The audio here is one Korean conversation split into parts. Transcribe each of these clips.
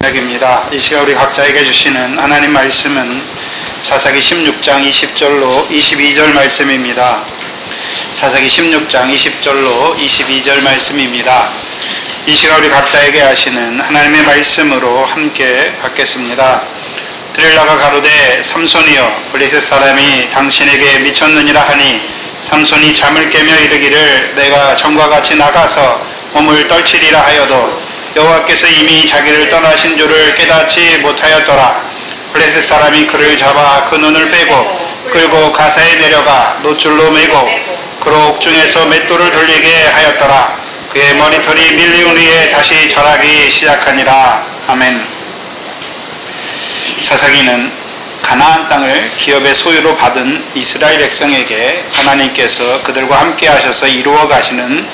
입니다. 이 시간 우리 각자에게 주시는 하나님 말씀은 사사기 16장 20절로 22절 말씀입니다. 사사기 16장 20절로 22절 말씀입니다. 이 시간 우리 각자에게 하시는 하나님의 말씀으로 함께 받겠습니다. 드릴라가 가로되 삼손이여 블레셋 사람이 당신에게 미쳤느니라 하니 삼손이 잠을 깨며 이르기를 내가 전과 같이 나가서 몸을 떨치리라 하여도 여호와께서 이미 자기를 떠나신 줄을 깨닫지 못하였더라. 블레셋 사람이 그를 잡아 그 눈을 빼고 끌고 가사에 내려가 노줄로 매고 그로 옥중에서 맷돌을 돌리게 하였더라. 그의 머리털이 밀리운 후에 다시 자라기 시작하니라. 아멘. 사사기는 가나안 땅을 기업의 소유로 받은 이스라엘 백성에게 하나님께서 그들과 함께 하셔서 이루어 가시는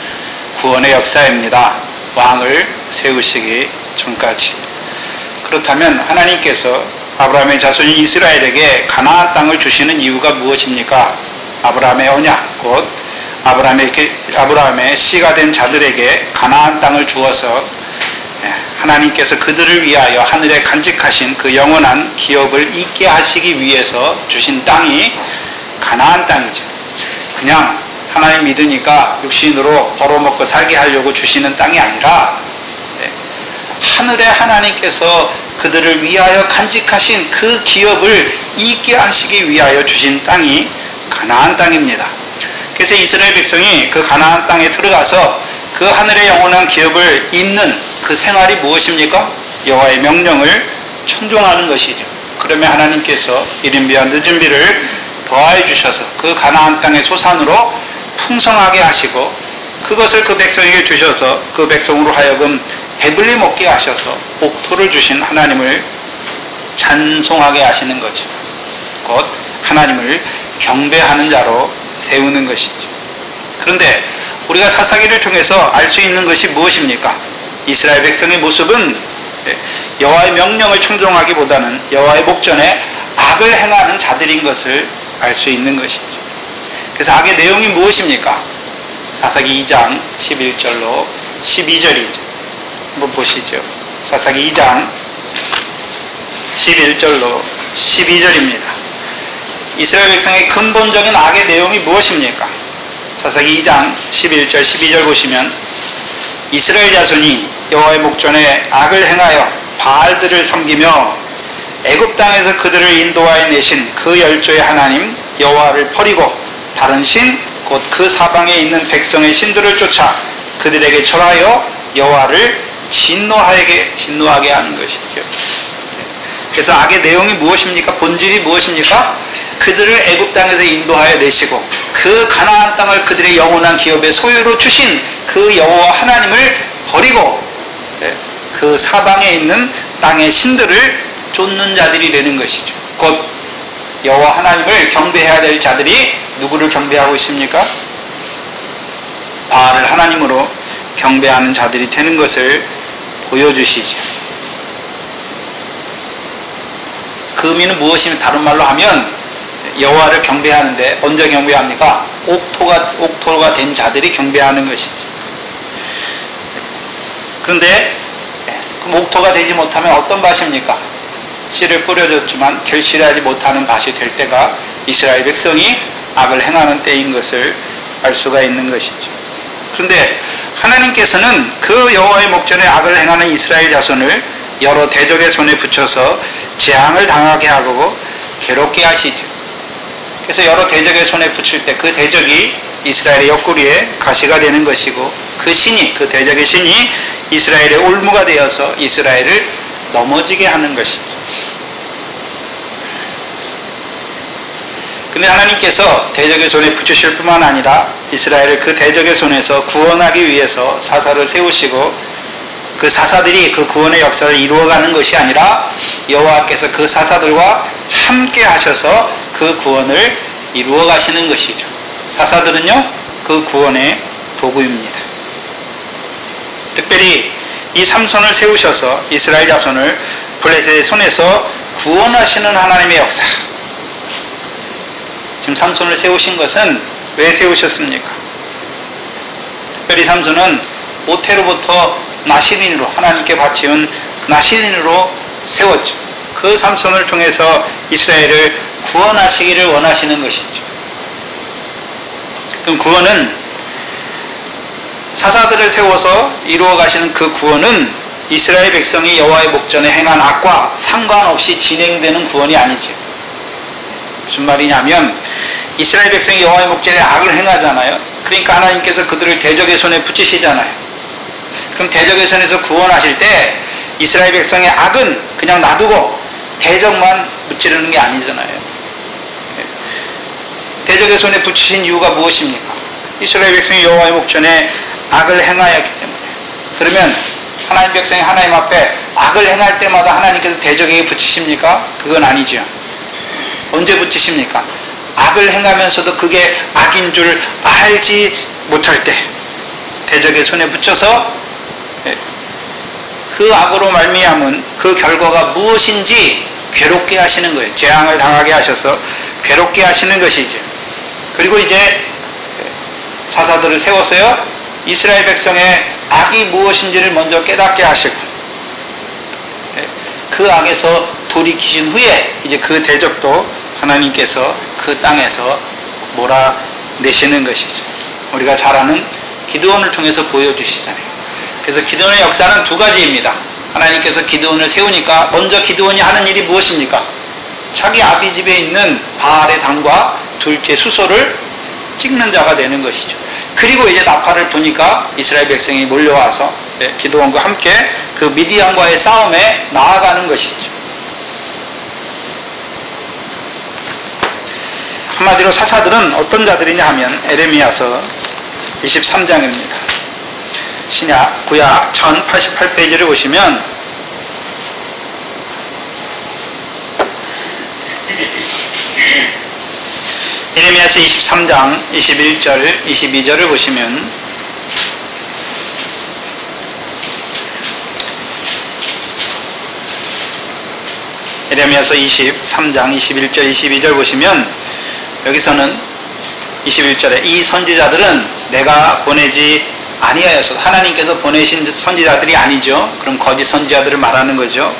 구원의 역사입니다. 왕을 세우시기 전까지. 그렇다면 하나님께서 아브라함의 자손인 이스라엘에게 가나안 땅을 주시는 이유가 무엇입니까? 아브라함의 언약, 곧 아브라함의 씨가 된 자들에게 가나안 땅을 주어서 하나님께서 그들을 위하여 하늘에 간직하신 그 영원한 기업을 있게 하시기 위해서 주신 땅이 가나안 땅이죠. 그냥 하나님 믿으니까 육신으로 벌어먹고 살게 하려고 주시는 땅이 아니라 하늘의 하나님께서 그들을 위하여 간직하신 그 기업을 있게 하시기 위하여 주신 땅이 가나안 땅입니다. 그래서 이스라엘 백성이 그 가나안 땅에 들어가서 그 하늘의 영원한 기업을 잇는 그 생활이 무엇입니까? 여호와의 명령을 청종하는 것이죠. 그러면 하나님께서 이른비와 늦은비를 더하여 주셔서 그 가나안 땅의 소산으로 풍성하게 하시고 그것을 그 백성에게 주셔서 그 백성으로 하여금 배불리 먹게 하셔서 옥토를 주신 하나님을 찬송하게 하시는 거죠. 곧 하나님을 경배하는 자로 세우는 것이죠. 그런데 우리가 사사기를 통해서 알 수 있는 것이 무엇입니까? 이스라엘 백성의 모습은 여호와의 명령을 청종하기보다는 여호와의 목전에 악을 행하는 자들인 것을 알 수 있는 것이죠. 그래서 악의 내용이 무엇입니까? 사사기 2장 11절로 12절이죠. 한번 보시죠. 사사기 2장 11절로 12절입니다. 이스라엘 백성의 근본적인 악의 내용이 무엇입니까? 사사기 2장 11절 12절 보시면 이스라엘 자손이 여호와의 목전에 악을 행하여 바알들을 섬기며 애굽 땅에서 그들을 인도하여 내신 그 열조의 하나님 여호와를 버리고 다른 신, 곧 그 사방에 있는 백성의 신들을 쫓아 그들에게 절하여 여호와를 진노하게 하는 것이죠. 그래서 악의 내용이 무엇입니까? 본질이 무엇입니까? 그들을 애굽 땅에서 인도하여 내시고 그 가나안 땅을 그들의 영원한 기업의 소유로 주신 그 여호와 하나님을 버리고 그 사방에 있는 땅의 신들을 쫓는 자들이 되는 것이죠. 곧 여호와 하나님을 경배해야 될 자들이 누구를 경배하고 있습니까? 바알을 하나님으로 경배하는 자들이 되는 것을 보여주시죠. 그 의미는 무엇이면 다른 말로 하면 여호와를 경배하는데 언제 경배합니까? 옥토가 된 자들이 경배하는 것이죠. 그런데 옥토가 되지 못하면 어떤 밭입니까? 씨를 뿌려줬지만 결실하지 못하는 밭이 될 때가 이스라엘 백성이 악을 행하는 때인 것을 알 수가 있는 것이죠. 그런데 하나님께서는 그 여호와의 목전에 악을 행하는 이스라엘 자손을 여러 대적의 손에 붙여서 재앙을 당하게 하고 괴롭게 하시죠. 그래서 여러 대적의 손에 붙일 때 그 대적이 이스라엘의 옆구리에 가시가 되는 것이고 그 대적의 신이 이스라엘의 올무가 되어서 이스라엘을 넘어지게 하는 것이죠. 근데 하나님께서 대적의 손에 붙이실 뿐만 아니라 이스라엘을 그 대적의 손에서 구원하기 위해서 사사를 세우시고 그 사사들이 그 구원의 역사를 이루어가는 것이 아니라 여호와께서 그 사사들과 함께 하셔서 그 구원을 이루어 가시는 것이죠. 사사들은요, 그 구원의 도구입니다. 특별히 이 삼손을 세우셔서 이스라엘 자손을 블레셋의 손에서 구원하시는 하나님의 역사. 지금 삼손을 세우신 것은 왜 세우셨습니까? 특별히 삼손은 모태로부터 나시린으로 하나님께 바치운 나신으로 세웠죠. 그 삼손을 통해서 이스라엘을 구원하시기를 원하시는 것이죠. 그럼 구원은 사사들을 세워서 이루어 가시는 그 구원은 이스라엘 백성이 여호와의 목전에 행한 악과 상관없이 진행되는 구원이 아니죠. 무슨 말이냐면 이스라엘 백성이 여호와의 목전에 악을 행하잖아요. 그러니까 하나님께서 그들을 대적의 손에 붙이시잖아요. 그럼 대적의 손에서 구원하실 때 이스라엘 백성의 악은 그냥 놔두고 대적만 무찌르는 게 아니잖아요. 대적의 손에 붙이신 이유가 무엇입니까? 이스라엘 백성이 여호와의 목전에 악을 행하였기 때문에. 그러면 하나님 백성이 하나님 앞에 악을 행할 때마다 하나님께서 대적에게 붙이십니까? 그건 아니죠. 언제 붙이십니까? 악을 행하면서도 그게 악인 줄 알지 못할 때 대적의 손에 붙여서 그 악으로 말미암은 그 결과가 무엇인지 괴롭게 하시는 거예요. 재앙을 당하게 하셔서 괴롭게 하시는 것이죠. 그리고 이제 사사들을 세워서요, 이스라엘 백성의 악이 무엇인지를 먼저 깨닫게 하시고 그 악에서 돌이키신 후에 이제 그 대적도 하나님께서 그 땅에서 몰아내시는 것이죠. 우리가 잘 아는 기드온을 통해서 보여주시잖아요. 그래서 기드온의 역사는 두 가지입니다. 하나님께서 기드온을 세우니까 먼저 기드온이 하는 일이 무엇입니까? 자기 아비 집에 있는 바알의 당과 둘째 수소를 찍는 자가 되는 것이죠. 그리고 이제 나팔을 부니까 이스라엘 백성이 몰려와서 기드온과 함께 그 미디안과의 싸움에 나아가는 것이죠. 한마디로 사사들은 어떤 자들이냐 하면 에레미야서 23장입니다. 신약, 구약 1088페이지를 보시면 에레미야서 23장 21절, 22절을 보시면 에레미야서 23장 21절, 22절 보시면 여기서는 21절에 이 선지자들은 내가 보내지 아니하여서, 하나님께서 보내신 선지자들이 아니죠. 그럼 거짓 선지자들을 말하는 거죠.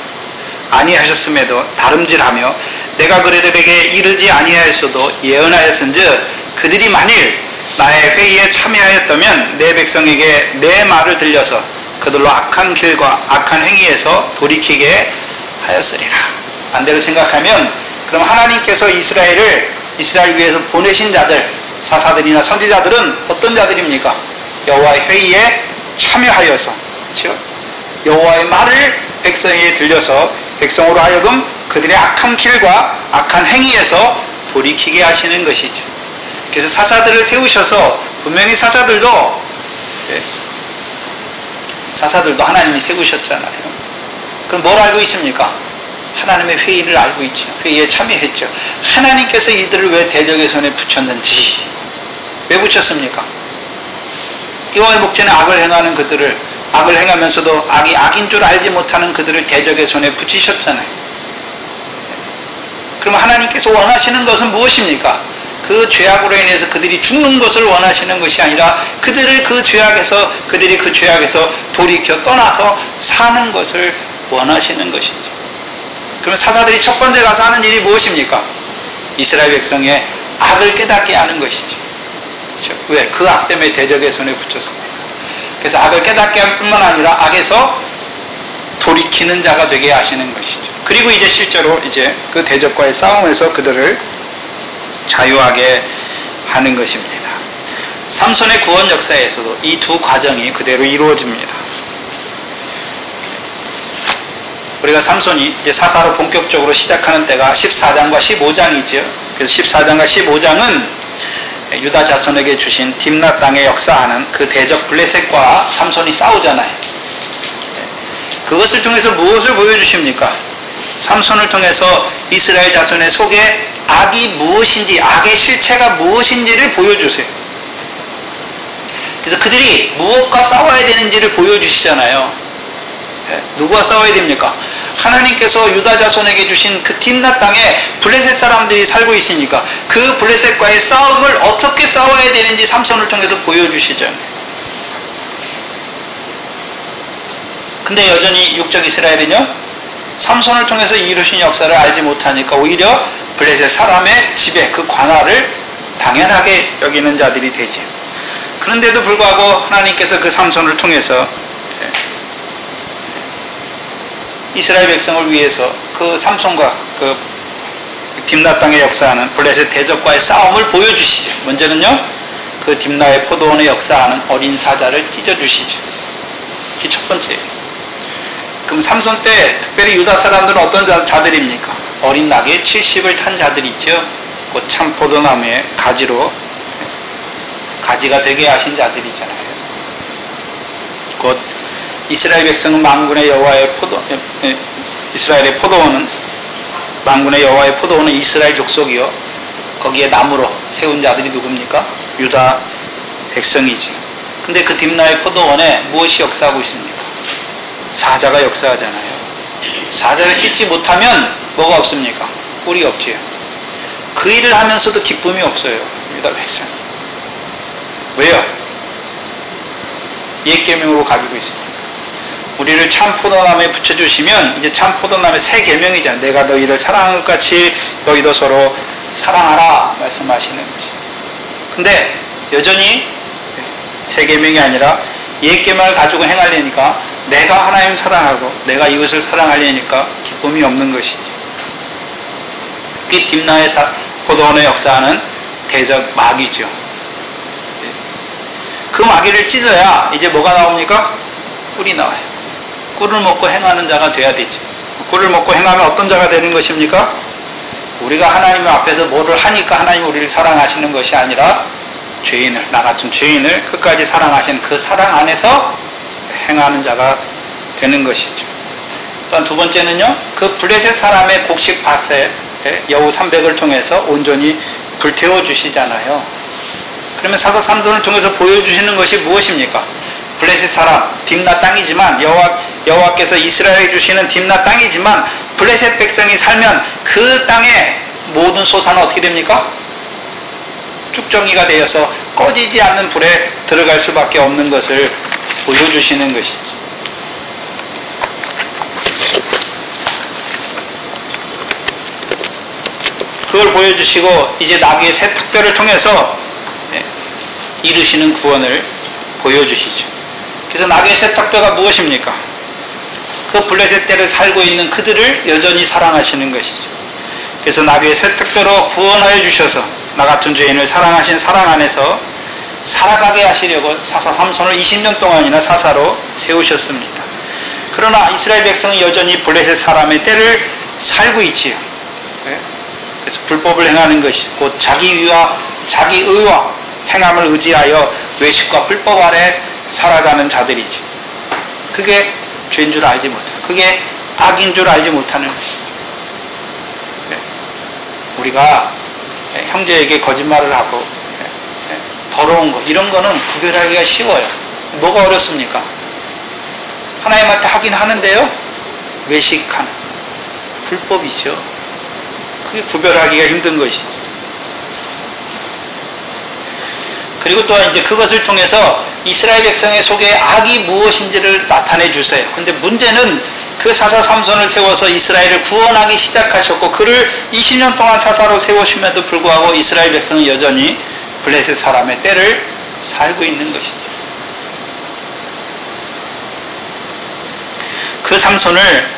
아니하셨음에도 다름질하며 내가 그들에게 이르지 아니하였어도 예언하였은즉 그들이 만일 나의 회의에 참여하였다면 내 백성에게 내 말을 들려서 그들로 악한 길과 악한 행위에서 돌이키게 하였으리라. 반대로 생각하면 그럼 하나님께서 이스라엘 위에서 보내신 자들, 사사들이나 선지자들은 어떤 자들입니까? 여호와의 회의에 참여하여서, 그렇죠? 여호와의 말을 백성에게 들려서 백성으로 하여금 그들의 악한 길과 악한 행위에서 돌이키게 하시는 것이죠. 그래서 사사들을 세우셔서 분명히 사사들도 하나님이 세우셨잖아요. 그럼 뭘 알고 있습니까? 하나님의 회의를 알고 있죠. 회의에 참여했죠. 하나님께서 이들을 왜 대적의 손에 붙였는지, 왜 붙였습니까? 여호와의 목전에 악을 행하는 그들을, 악을 행하면서도 악이 악인 줄 알지 못하는 그들을 대적의 손에 붙이셨잖아요. 그럼 하나님께서 원하시는 것은 무엇입니까? 그 죄악으로 인해서 그들이 죽는 것을 원하시는 것이 아니라 그들이 그 죄악에서 돌이켜 떠나서 사는 것을 원하시는 것이죠. 그럼 사사들이 첫 번째 가서 하는 일이 무엇입니까? 이스라엘 백성의 악을 깨닫게 하는 것이죠. 그렇죠? 왜? 그 악 때문에 대적의 손에 붙였습니까? 그래서 악을 깨닫게 할 뿐만 아니라 악에서 돌이키는 자가 되게 하시는 것이죠. 그리고 이제 실제로 이제 그 대적과의 싸움에서 그들을 자유하게 하는 것입니다. 삼손의 구원 역사에서도 이 두 과정이 그대로 이루어집니다. 우리가 삼손이 이제 사사로 본격적으로 시작하는 때가 14장과 15장이죠. 그래서 14장과 15장은 유다 자손에게 주신 딥나 땅에 역사하는 그 대적 블레셋과 삼손이 싸우잖아요. 그것을 통해서 무엇을 보여주십니까? 삼손을 통해서 이스라엘 자손의 속에 악이 무엇인지, 악의 실체가 무엇인지를 보여주세요. 그래서 그들이 무엇과 싸워야 되는지를 보여주시잖아요. 누구와 싸워야 됩니까? 하나님께서 유다 자손에게 주신 그 딥나 땅에 블레셋 사람들이 살고 있으니까 그 블레셋과의 싸움을 어떻게 싸워야 되는지 삼손을 통해서 보여주시잖아요. 근데 여전히 육적 이스라엘은요, 삼손을 통해서 이루신 역사를 알지 못하니까 오히려 블레셋 사람의 지배, 그 관할을 당연하게 여기는 자들이 되지. 그런데도 불구하고 하나님께서 그 삼손을 통해서 이스라엘 백성을 위해서 그 삼손과 그 딥나 땅에 역사하는 블레셋 대적과의 싸움을 보여주시죠. 먼저는요, 그 딥나의 포도원에 역사하는 어린 사자를 찢어주시죠. 이게 첫 번째예요. 그럼 삼손 때 특별히 유다 사람들은 어떤 자들입니까? 어린 낙에 70을 탄 자들이 있죠. 그 참 포도나무의 가지로 가지가 되게 하신 자들이잖아요. 곧 이스라엘 백성은 만군의 여호와의 이스라엘의 포도원은 만군의 여호와의 포도원은 이스라엘 족속이요, 거기에 나무로 세운 자들이 누굽니까? 유다 백성이지. 근데 그 딥나의 포도원에 무엇이 역사하고 있습니까? 사자가 역사하잖아요. 사자를 찢지 못하면 뭐가 없습니까? 꿀이 없지요. 그 일을 하면서도 기쁨이 없어요, 유다 백성. 왜요? 옛 계명으로 가지고 있습니다. 우리를 참 포도나무에 붙여주시면 이제 참 포도나무의 새 계명이잖아요. 내가 너희를 사랑한 것 같이 너희도 서로 사랑하라 말씀하시는 거지. 근데 여전히 새 계명이 아니라 옛 계명을 가지고 행하려니까 내가 하나님 사랑하고 내가 이웃을 사랑하려니까 기쁨이 없는 것이지. 그게 딥나의 포도원에 역사하는 대적 마귀죠. 그 마귀를 찢어야 이제 뭐가 나옵니까? 꿀이 나와요. 꿀을 먹고 행하는 자가 돼야 되지. 꿀을 먹고 행하면 어떤 자가 되는 것입니까? 우리가 하나님 앞에서 뭐를 하니까 하나님 우리를 사랑하시는 것이 아니라 죄인을, 나 같은 죄인을 끝까지 사랑하시는 그 사랑 안에서 행하는 자가 되는 것이죠. 또한 두 번째는요, 그 블레셋 사람의 곡식 밭에 여우 300을 통해서 온전히 불태워 주시잖아요. 그러면 사사 삼손을 통해서 보여주시는 것이 무엇입니까? 블레셋 사람, 딥나 땅이지만 여호와께서 이스라엘에 주시는 딥나 땅이지만 블레셋 백성이 살면 그 땅의 모든 소산은 어떻게 됩니까? 쭉정이가 되어서 꺼지지 않는 불에 들어갈 수밖에 없는 것을 보여주시는 것이죠. 그걸 보여주시고 이제 나귀의 새 특별을 통해서 이루시는 구원을 보여주시죠. 그래서 나귀의 새 특별가 무엇입니까? 그 블레셋 때를 살고 있는 그들을 여전히 사랑하시는 것이죠. 그래서 나귀의 새 특별로 구원하여 주셔서 나 같은 죄인을 사랑하신 사랑 안에서 살아가게 하시려고 사사 삼손을 20년 동안이나 사사로 세우셨습니다. 그러나 이스라엘 백성은 여전히 블레셋 사람의 때를 살고 있지요. 그래서 불법을 행하는 것이 곧 자기 의와 행함을 의지하여 외식과 불법 아래 살아가는 자들이지. 그게 죄인 줄 알지 못하고 그게 악인 줄 알지 못하는 것이죠. 우리가 형제에게 거짓말을 하고 더러운 거 이런 거는 구별하기가 쉬워요. 뭐가 어렵습니까? 하나님한테 하긴 하는데요, 외식하는 불법이죠. 그게 구별하기가 힘든 것이죠. 그리고 또한 이제 그것을 통해서 이스라엘 백성의 속에 악이 무엇인지를 나타내 주세요. 근데 문제는 그 사사 삼손을 세워서 이스라엘을 구원하기 시작하셨고 그를 20년 동안 사사로 세우심에도 불구하고 이스라엘 백성은 여전히 블레셋 사람의 때를 살고 있는 것이죠. 그 삼손을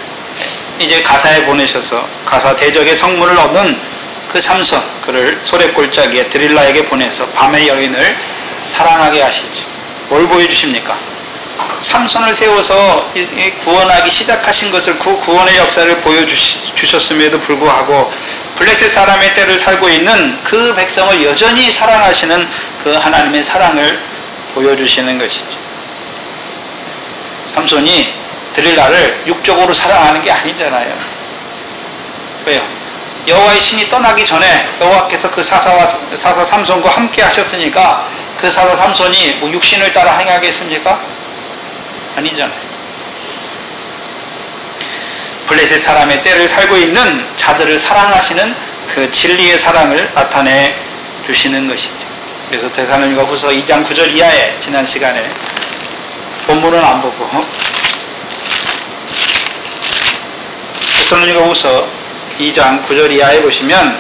이제 가사에 보내셔서 가사 대적의 성문을 얻은 그 삼손, 그를 소래 골짜기에 드릴라에게 보내서 밤의 여인을 사랑하게 하시죠. 뭘 보여주십니까? 삼손을 세워서 구원하기 시작하신 것을 그 구원의 역사를 보여주셨음에도 불구하고 블레셋 사람의 때를 살고 있는 그 백성을 여전히 사랑하시는 그 하나님의 사랑을 보여주시는 것이죠. 삼손이 드릴라를 육적으로 사랑하는 게 아니잖아요. 왜요? 여호와의 신이 떠나기 전에 여호와께서 그 사사 삼손과 함께 하셨으니까 그 사사 삼손이 뭐 육신을 따라 행하겠습니까? 아니잖아요. 블레셋 사람의 때를 살고 있는 자들을 사랑하시는 그 진리의 사랑을 나타내 주시는 것이죠. 그래서 데살로니가 후서 2장 9절 이하에 지난 시간에 본문은 안 보고 데살로니가후서 2장 9절 이하에 보시면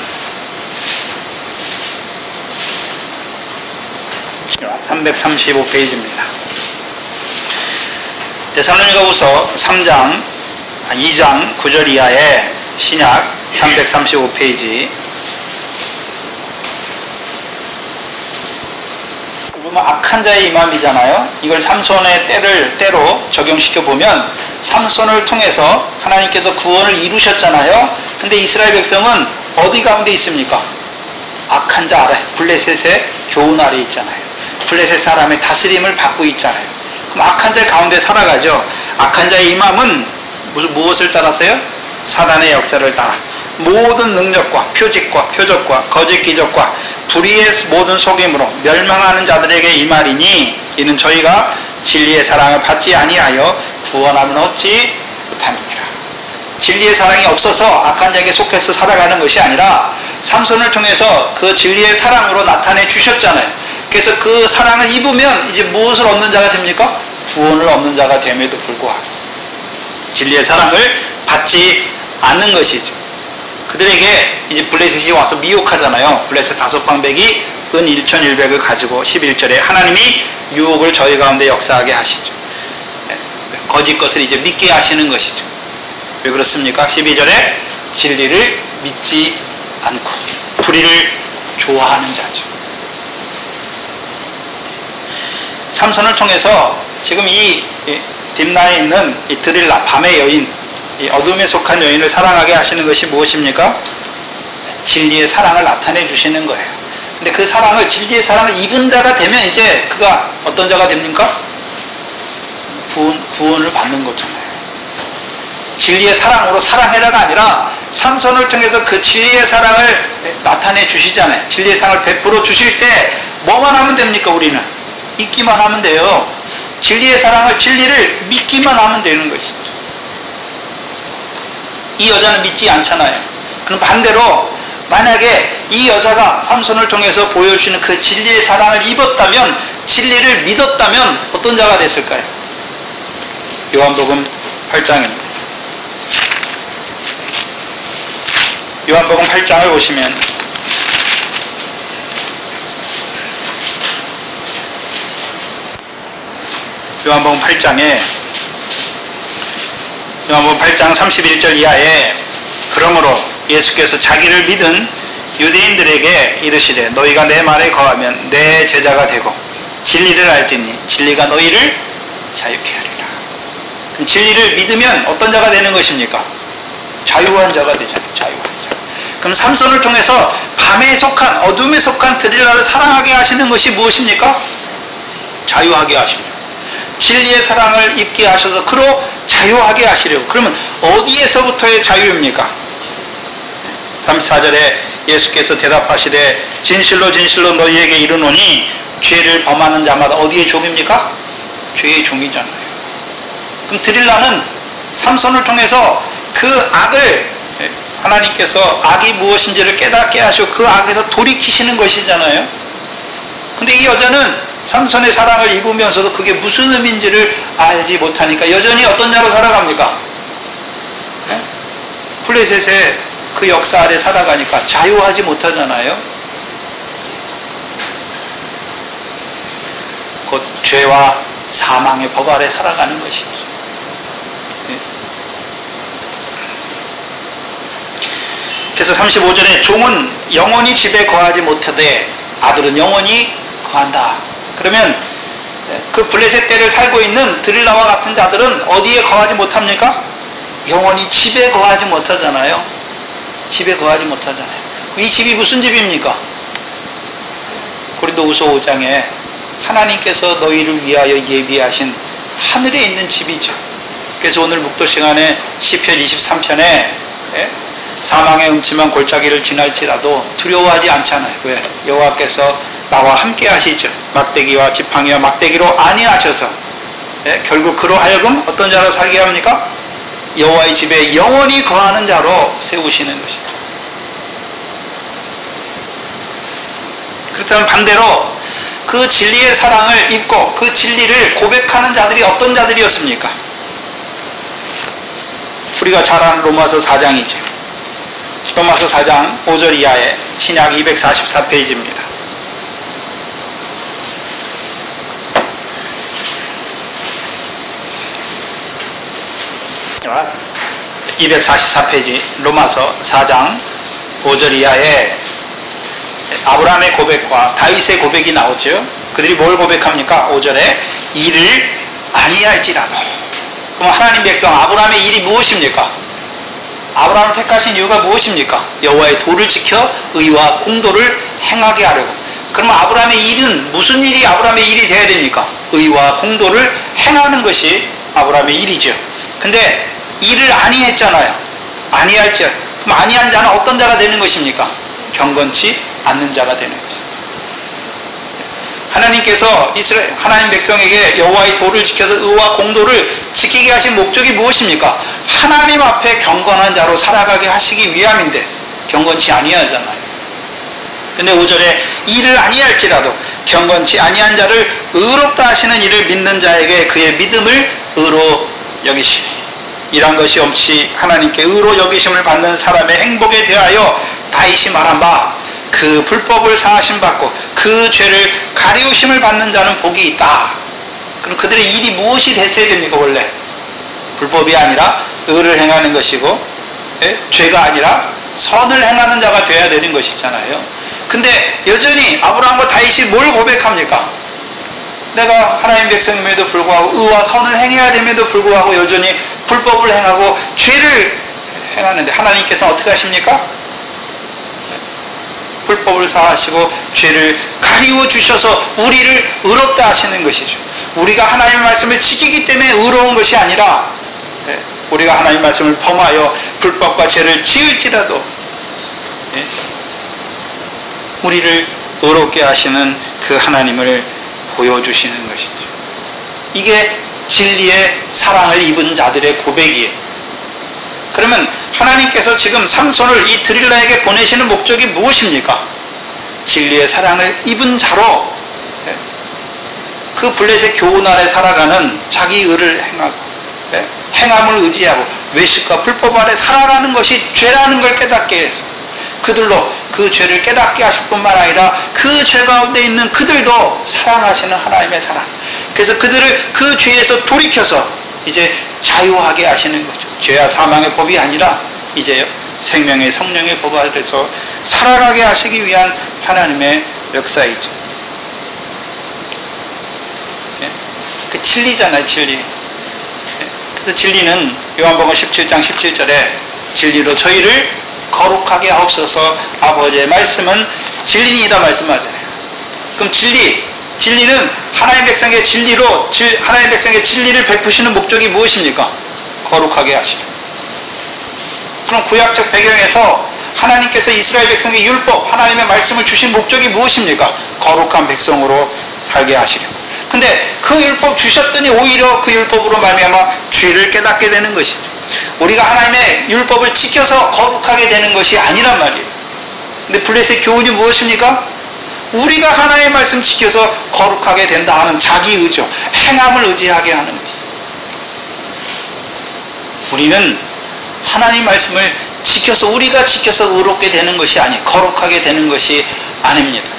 335페이지입니다. 데살로니가후서 2장 9절 이하에 신약 335페이지. 그러면 악한 자의 임함이잖아요. 이걸 삼손의 때로 적용시켜 보면 삼손을 통해서 하나님께서 구원을 이루셨잖아요. 근데 이스라엘 백성은 어디 가운데 있습니까? 악한 자 아래, 블레셋의 교훈 아래 있잖아요. 블레셋 사람의 다스림을 받고 있잖아요. 그럼 악한 자 가운데 살아가죠. 악한 자의 임함은 무엇을 따라서요? 사단의 역사를 따라 모든 능력과 표적과 거짓 기적과 불의의 모든 속임으로 멸망하는 자들에게 임하리니 이는 저희가 진리의 사랑을 받지 아니하여 구원함을 얻지 못함이니라. 진리의 사랑이 없어서 악한 자에게 속해서 살아가는 것이 아니라 삼손을 통해서 그 진리의 사랑으로 나타내 주셨잖아요. 그래서 그 사랑을 입으면 이제 무엇을 얻는 자가 됩니까? 구원을 얻는 자가 됨에도 불구하고 진리의 사랑을 받지 않는 것이죠. 그들에게 이제 블레셋이 와서 미혹하잖아요. 블레셋 5방백이 은 1,100을 가지고 11절에 하나님이 유혹을 저희 가운데 역사하게 하시죠. 거짓 것을 이제 믿게 하시는 것이죠. 왜 그렇습니까? 12절에 진리를 믿지 않고 불의를 좋아하는 자죠. 삼손을 통해서 지금 이 딥나에 있는 이 드릴라, 밤의 여인, 이 어둠에 속한 여인을 사랑하게 하시는 것이 무엇입니까? 진리의 사랑을 나타내 주시는 거예요. 근데 그 사랑을, 진리의 사랑을 입은 자가 되면 이제 그가 어떤 자가 됩니까? 구원을 받는 거잖아요. 진리의 사랑으로 사랑해라가 아니라 삼손을 통해서 그 진리의 사랑을 나타내 주시잖아요. 진리의 사랑을 베풀어 주실 때 뭐만 하면 됩니까? 우리는 믿기만 하면 돼요. 진리의 사랑을, 진리를 믿기만 하면 되는 것이죠. 이 여자는 믿지 않잖아요. 그럼 반대로 만약에 이 여자가 삼손을 통해서 보여주시는 그 진리의 사랑을 입었다면, 진리를 믿었다면 어떤 자가 됐을까요? 요한복음 8장입니다. 요한복음 8장을 보시면 요한복음 8장에 요한복음 8장 31절 이하에 그러므로 예수께서 자기를 믿은 유대인들에게 이르시되 너희가 내 말에 거하면 내 제자가 되고 진리를 알지니 진리가 너희를 자유케 하리라. 그럼 진리를 믿으면 어떤 자가 되는 것입니까? 자유한 자가 되잖아요. 자유한 자. 그럼 삼손을 통해서 밤에 속한, 어둠에 속한 드릴라를 사랑하게 하시는 것이 무엇입니까? 자유하게 하시려고. 진리의 사랑을 입게 하셔서 그로 자유하게 하시려고. 그러면 어디에서부터의 자유입니까? 34절에 예수께서 대답하시되 진실로 진실로 너희에게 이르노니 죄를 범하는 자마다 어디의 종입니까? 죄의 종이잖아요. 그럼 드릴라는 삼손을 통해서 그 악을, 하나님께서 악이 무엇인지를 깨닫게 하시고 그 악에서 돌이키시는 것이잖아요. 근데 이 여자는 삼손의 사랑을 입으면서도 그게 무슨 의미인지를 알지 못하니까 여전히 어떤 자로 살아갑니까? 블레셋의 그 역사 아래 살아가니까 자유하지 못하잖아요. 곧 죄와 사망의 법 아래 살아가는 것이죠. 그래서 35절에 종은 영원히 집에 거하지 못하되 아들은 영원히 거한다. 그러면 그 블레셋 때를 살고 있는 드릴라와 같은 자들은 어디에 거하지 못합니까? 영원히 집에 거하지 못하잖아요. 집에 거하지 못하잖아요. 이 집이 무슨 집입니까? 고린도후서 5장에 하나님께서 너희를 위하여 예비하신 하늘에 있는 집이죠. 그래서 오늘 묵도 시간에 시편 23편에 사망의 음침한 골짜기를 지날지라도 두려워하지 않잖아요. 왜? 여호와께서 나와 함께 하시죠. 막대기와 지팡이와 막대기로 안위하셔서 결국 그로 하여금 어떤 자로 살게 합니까? 여호와의 집에 영원히 거하는 자로 세우시는 것이다. 그렇다면 반대로 그 진리의 사랑을 입고 그 진리를 고백하는 자들이 어떤 자들이었습니까? 우리가 잘 아는 로마서 4장이죠. 로마서 4장 5절 이하의 신약 244페이지입니다. 자, 244페이지 로마서 4장 5절 이하에 아브라함의 고백과 다윗의 고백이 나오죠. 그들이 뭘 고백합니까? 5절에 이를 아니할지라도. 그럼 하나님 백성 아브라함의 일이 무엇입니까? 아브라함을 택하신 이유가 무엇입니까? 여호와의 도를 지켜 의와 공도를 행하게 하려고. 그러면 아브라함의 일은 무슨 일이 아브라함의 일이 되어야 됩니까? 의와 공도를 행하는 것이 아브라함의 일이죠. 근데 일을 아니했잖아요. 아니할지. 그럼 아니한 자는 어떤 자가 되는 것입니까? 경건치 않는 자가 되는 것입니다. 하나님께서 하나님 백성에게 여호와의 도를 지켜서 의와 공도를 지키게 하신 목적이 무엇입니까? 하나님 앞에 경건한 자로 살아가게 하시기 위함인데 경건치 아니하잖아요. 근데 5절에 이를 아니할지라도 경건치 아니한 자를 의롭다 하시는 이를 믿는 자에게 그의 믿음을 의로 여기시니, 이란 것이 없이 하나님께 의로 여기심을 받는 사람의 행복에 대하여 다윗이 말한 바 그 불법을 사하심 받고 그 죄를 가리우심을 받는 자는 복이 있다. 그럼 그들의 일이 무엇이 됐어야 됩니까? 원래 불법이 아니라 의를 행하는 것이고, 죄가 아니라 선을 행하는 자가 되어야 되는 것이잖아요. 근데 여전히 아브라함과 다윗이 뭘 고백합니까? 내가 하나님 백성임에도 불구하고 의와 선을 행해야 됨에도 불구하고 여전히 불법을 행하고 죄를 행하는데 하나님께서는 어떻게 하십니까? 불법을 사하시고 죄를 가리워 주셔서 우리를 의롭다 하시는 것이죠. 우리가 하나님의 말씀을 지키기 때문에 의로운 것이 아니라 우리가 하나님의 말씀을 범하여 불법과 죄를 지을지라도 우리를 의롭게 하시는 그 하나님을 보여주시는 것이죠. 이게 진리의 사랑을 입은 자들의 고백이에요. 그러면 하나님께서 지금 삼손을 이 드릴라에게 보내시는 목적이 무엇입니까? 진리의 사랑을 입은 자로 그 블레셋 교훈 아래 살아가는 자기 의를 행하고 행함을 의지하고 외식과 불법 아래 살아가는 것이 죄라는 걸 깨닫게 해서 그들로 그 죄를 깨닫게 하실 뿐만 아니라 그 죄 가운데 있는 그들도 사랑하시는 하나님의 사랑. 그래서 그들을 그 죄에서 돌이켜서 이제 자유하게 하시는 거죠. 죄와 사망의 법이 아니라 이제 생명의 성령의 법 아래서 살아가게 하시기 위한 하나님의 역사이죠. 그 진리잖아요, 진리. 그래서 진리는 요한복음 17장 17절에 진리로 저희를 거룩하게 하옵소서 아버지의 말씀은 진리이다 말씀하잖아요. 그럼 진리는 하나님 백성의 진리로 하나님 백성의 진리를 베푸시는 목적이 무엇입니까? 거룩하게 하시려. 그럼 구약적 배경에서 하나님께서 이스라엘 백성의 율법, 하나님의 말씀을 주신 목적이 무엇입니까? 거룩한 백성으로 살게 하시려. 근데 그 율법 주셨더니 오히려 그 율법으로 말미암아 죄를 깨닫게 되는 것이죠. 우리가 하나님의 율법을 지켜서 거룩하게 되는 것이 아니란 말이에요. 근데 블레셋 교훈이 무엇입니까? 우리가 하나님의 말씀 지켜서 거룩하게 된다 하는 자기 의죠. 행함을 의지하게 하는 것이죠. 우리는 하나님 말씀을 지켜서 우리가 지켜서 의롭게 되는 것이 아니 거룩하게 되는 것이 아닙니다.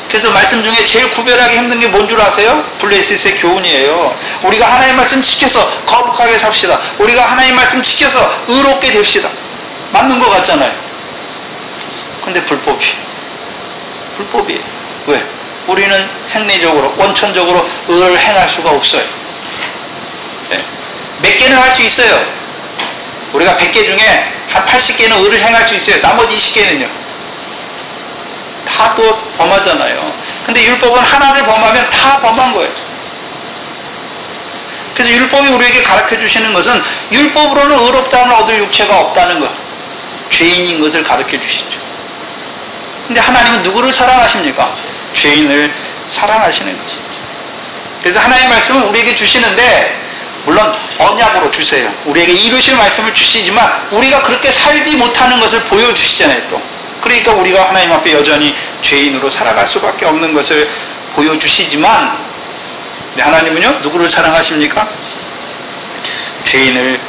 그래서 말씀 중에 제일 구별하기 힘든 게 뭔 줄 아세요? 블레셋의 교훈이에요. 우리가 하나님 말씀 지켜서 거룩하게 삽시다. 우리가 하나님 말씀 지켜서 의롭게 됩시다. 맞는 것 같잖아요. 근데 불법이에요. 왜? 우리는 생리적으로 원천적으로 의를 행할 수가 없어요. 몇 개는 할 수 있어요. 우리가 100개 중에 한 80개는 의를 행할 수 있어요. 나머지 20개는요. 다 또 범하잖아요. 근데 율법은 하나를 범하면 다 범한 거예요. 그래서 율법이 우리에게 가르쳐 주시는 것은 율법으로는 의롭다는 얻을 육체가 없다는 것, 죄인인 것을 가르쳐 주시죠. 근데 하나님은 누구를 사랑하십니까? 죄인을 사랑하시는 것이죠. 그래서 하나님의 말씀은 우리에게 주시는데 물론 언약으로 주세요. 우리에게 이루실 말씀을 주시지만 우리가 그렇게 살지 못하는 것을 보여주시잖아요. 또 그러니까 우리가 하나님 앞에 여전히 죄인으로 살아갈 수밖에 없는 것을 보여주시지만 하나님은요 누구를 사랑하십니까? 죄인을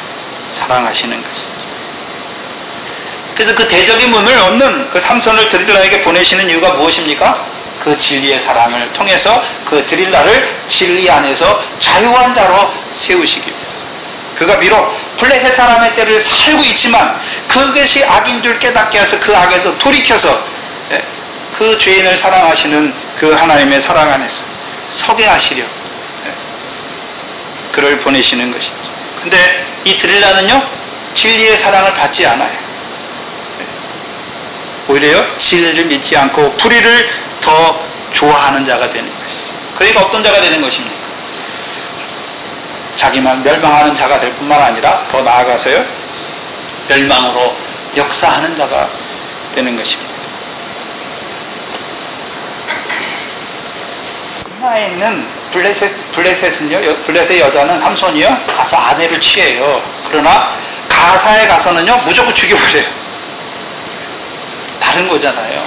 사랑하시는 것이죠. 그래서 그 대적의 문을 얻는 그 삼손을 드릴라에게 보내시는 이유가 무엇입니까? 그 진리의 사랑을 통해서 그 드릴라를 진리 안에서 자유한 자로 세우시기 위해서. 그가 비록 블레셋 사람의 때를 살고 있지만 그것이 악인 줄 깨닫게 해서 그 악에서 돌이켜서 그 죄인을 사랑하시는 그 하나님의 사랑 안에서 서게 하시려 그를 보내시는 것이죠. 근데 이 드릴라는요, 진리의 사랑을 받지 않아요. 오히려 진리를 믿지 않고 불의를 더 좋아하는 자가 되는 것이죠. 그러니까 어떤 자가 되는 것입니까? 자기만 멸망하는 자가 될 뿐만 아니라 더 나아가서요, 멸망으로 역사하는 자가 되는 것입니다. 그나에 있는 블레셋은요, 블레셋 여자는 삼손이요, 가서 아내를 취해요. 그러나 가사에 가서는요, 무조건 죽여버려요. 다른 거잖아요.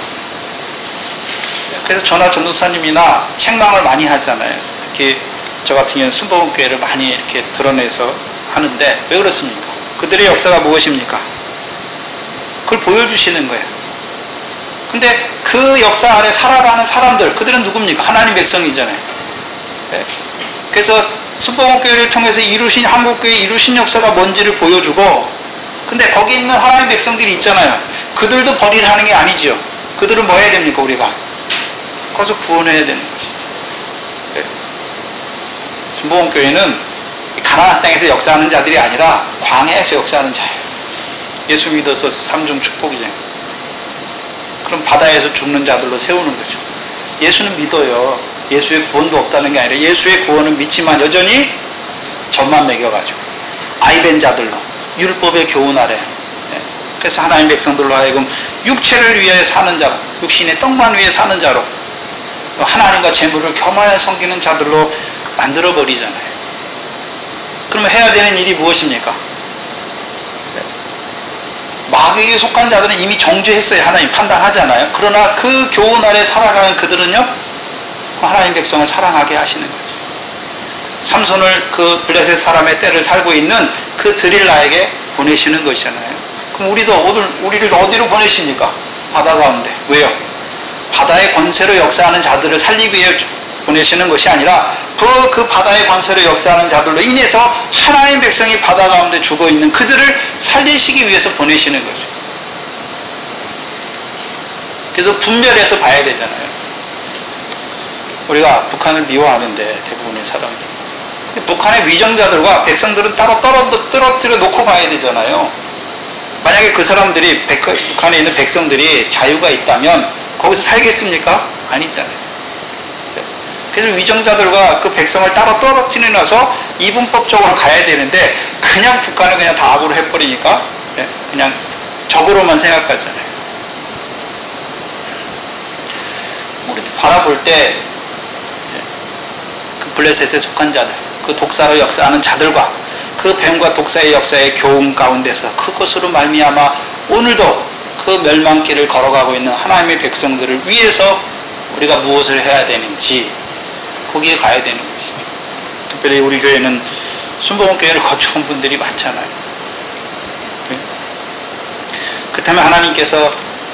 그래서 저나 전도사님이나 책망을 많이 하잖아요. 특히 저 같은 경우는 순복음교회를 많이 이렇게 드러내서 하는데 왜 그렇습니까? 그들의 역사가 무엇입니까? 그걸 보여주시는 거예요. 근데 그 역사 안에 살아가는 사람들, 그들은 누굽니까? 하나님 백성이잖아요. 네. 그래서 순복음교회를 통해서 이루신, 한국교회 이루신 역사가 뭔지를 보여주고, 근데 거기 있는 하나님 백성들이 있잖아요. 그들도 벌이를 하는 게 아니죠. 그들은 뭐 해야 됩니까, 우리가? 거기서 구원해야 되는 것이죠. 네. 순복음교회는 가나안 땅에서 역사하는 자들이 아니라 광야에서 역사하는 자예요. 예수 믿어서 삼중 축복이잖아요. 그럼 바다에서 죽는 자들로 세우는 거죠. 예수는 믿어요. 예수의 구원도 없다는 게 아니라 예수의 구원은 믿지만 여전히 젖만 먹여가지고 아이벤 자들로 율법의 교훈 아래, 그래서 하나님 백성들로 하여금 육체를 위해 사는 자로, 육신의 떡만 위해 사는 자로, 하나님과 재물을 겸하여 섬기는 자들로 만들어버리잖아요. 그러면 해야 되는 일이 무엇입니까? 마귀에 속한 자들은 이미 정죄했어요. 하나님 판단하잖아요. 그러나 그 교훈 아래 살아가는 그들은요, 하나님 백성을 사랑하게 하시는 거죠. 삼손을 그 블레셋 사람의 때를 살고 있는 그 드릴라에게 보내시는 것이잖아요. 그럼 우리를 어디로 보내십니까? 바다 가운데. 왜요? 바다의 권세로 역사하는 자들을 살리기 위해 보내시는 것이 아니라 그 바다의 권세로 역사하는 자들로 인해서 하나님 백성이 바다 가운데 죽어있는 그들을 살리시기 위해서 보내시는 거죠. 그래서 분별해서 봐야 되잖아요. 우리가 북한을 미워하는데 대부분의 사람들, 북한의 위정자들과 백성들은 따로 떨어뜨려 놓고 봐야 되잖아요. 만약에 그 사람들이, 북한에 있는 백성들이 자유가 있다면 거기서 살겠습니까? 아니잖아요. 그래서 위정자들과 그 백성을 따로 떨어뜨려 놔서 이분법적으로 가야 되는데 그냥 북한을 그냥 다 악으로 해버리니까 그냥 적으로만 생각하잖아요. 우리도 바라볼 때 그 블레셋에 속한 자들, 그 독사로 역사하는 자들과 그 뱀과 독사의 역사의 교훈 가운데서 그것으로 말미암아 오늘도 그 멸망길을 걸어가고 있는 하나님의 백성들을 위해서 우리가 무엇을 해야 되는지 거기에 가야 되는 것이죠. 특별히 우리 교회는 순복음교회를 거쳐온 분들이 많잖아요. 그렇다면 하나님께서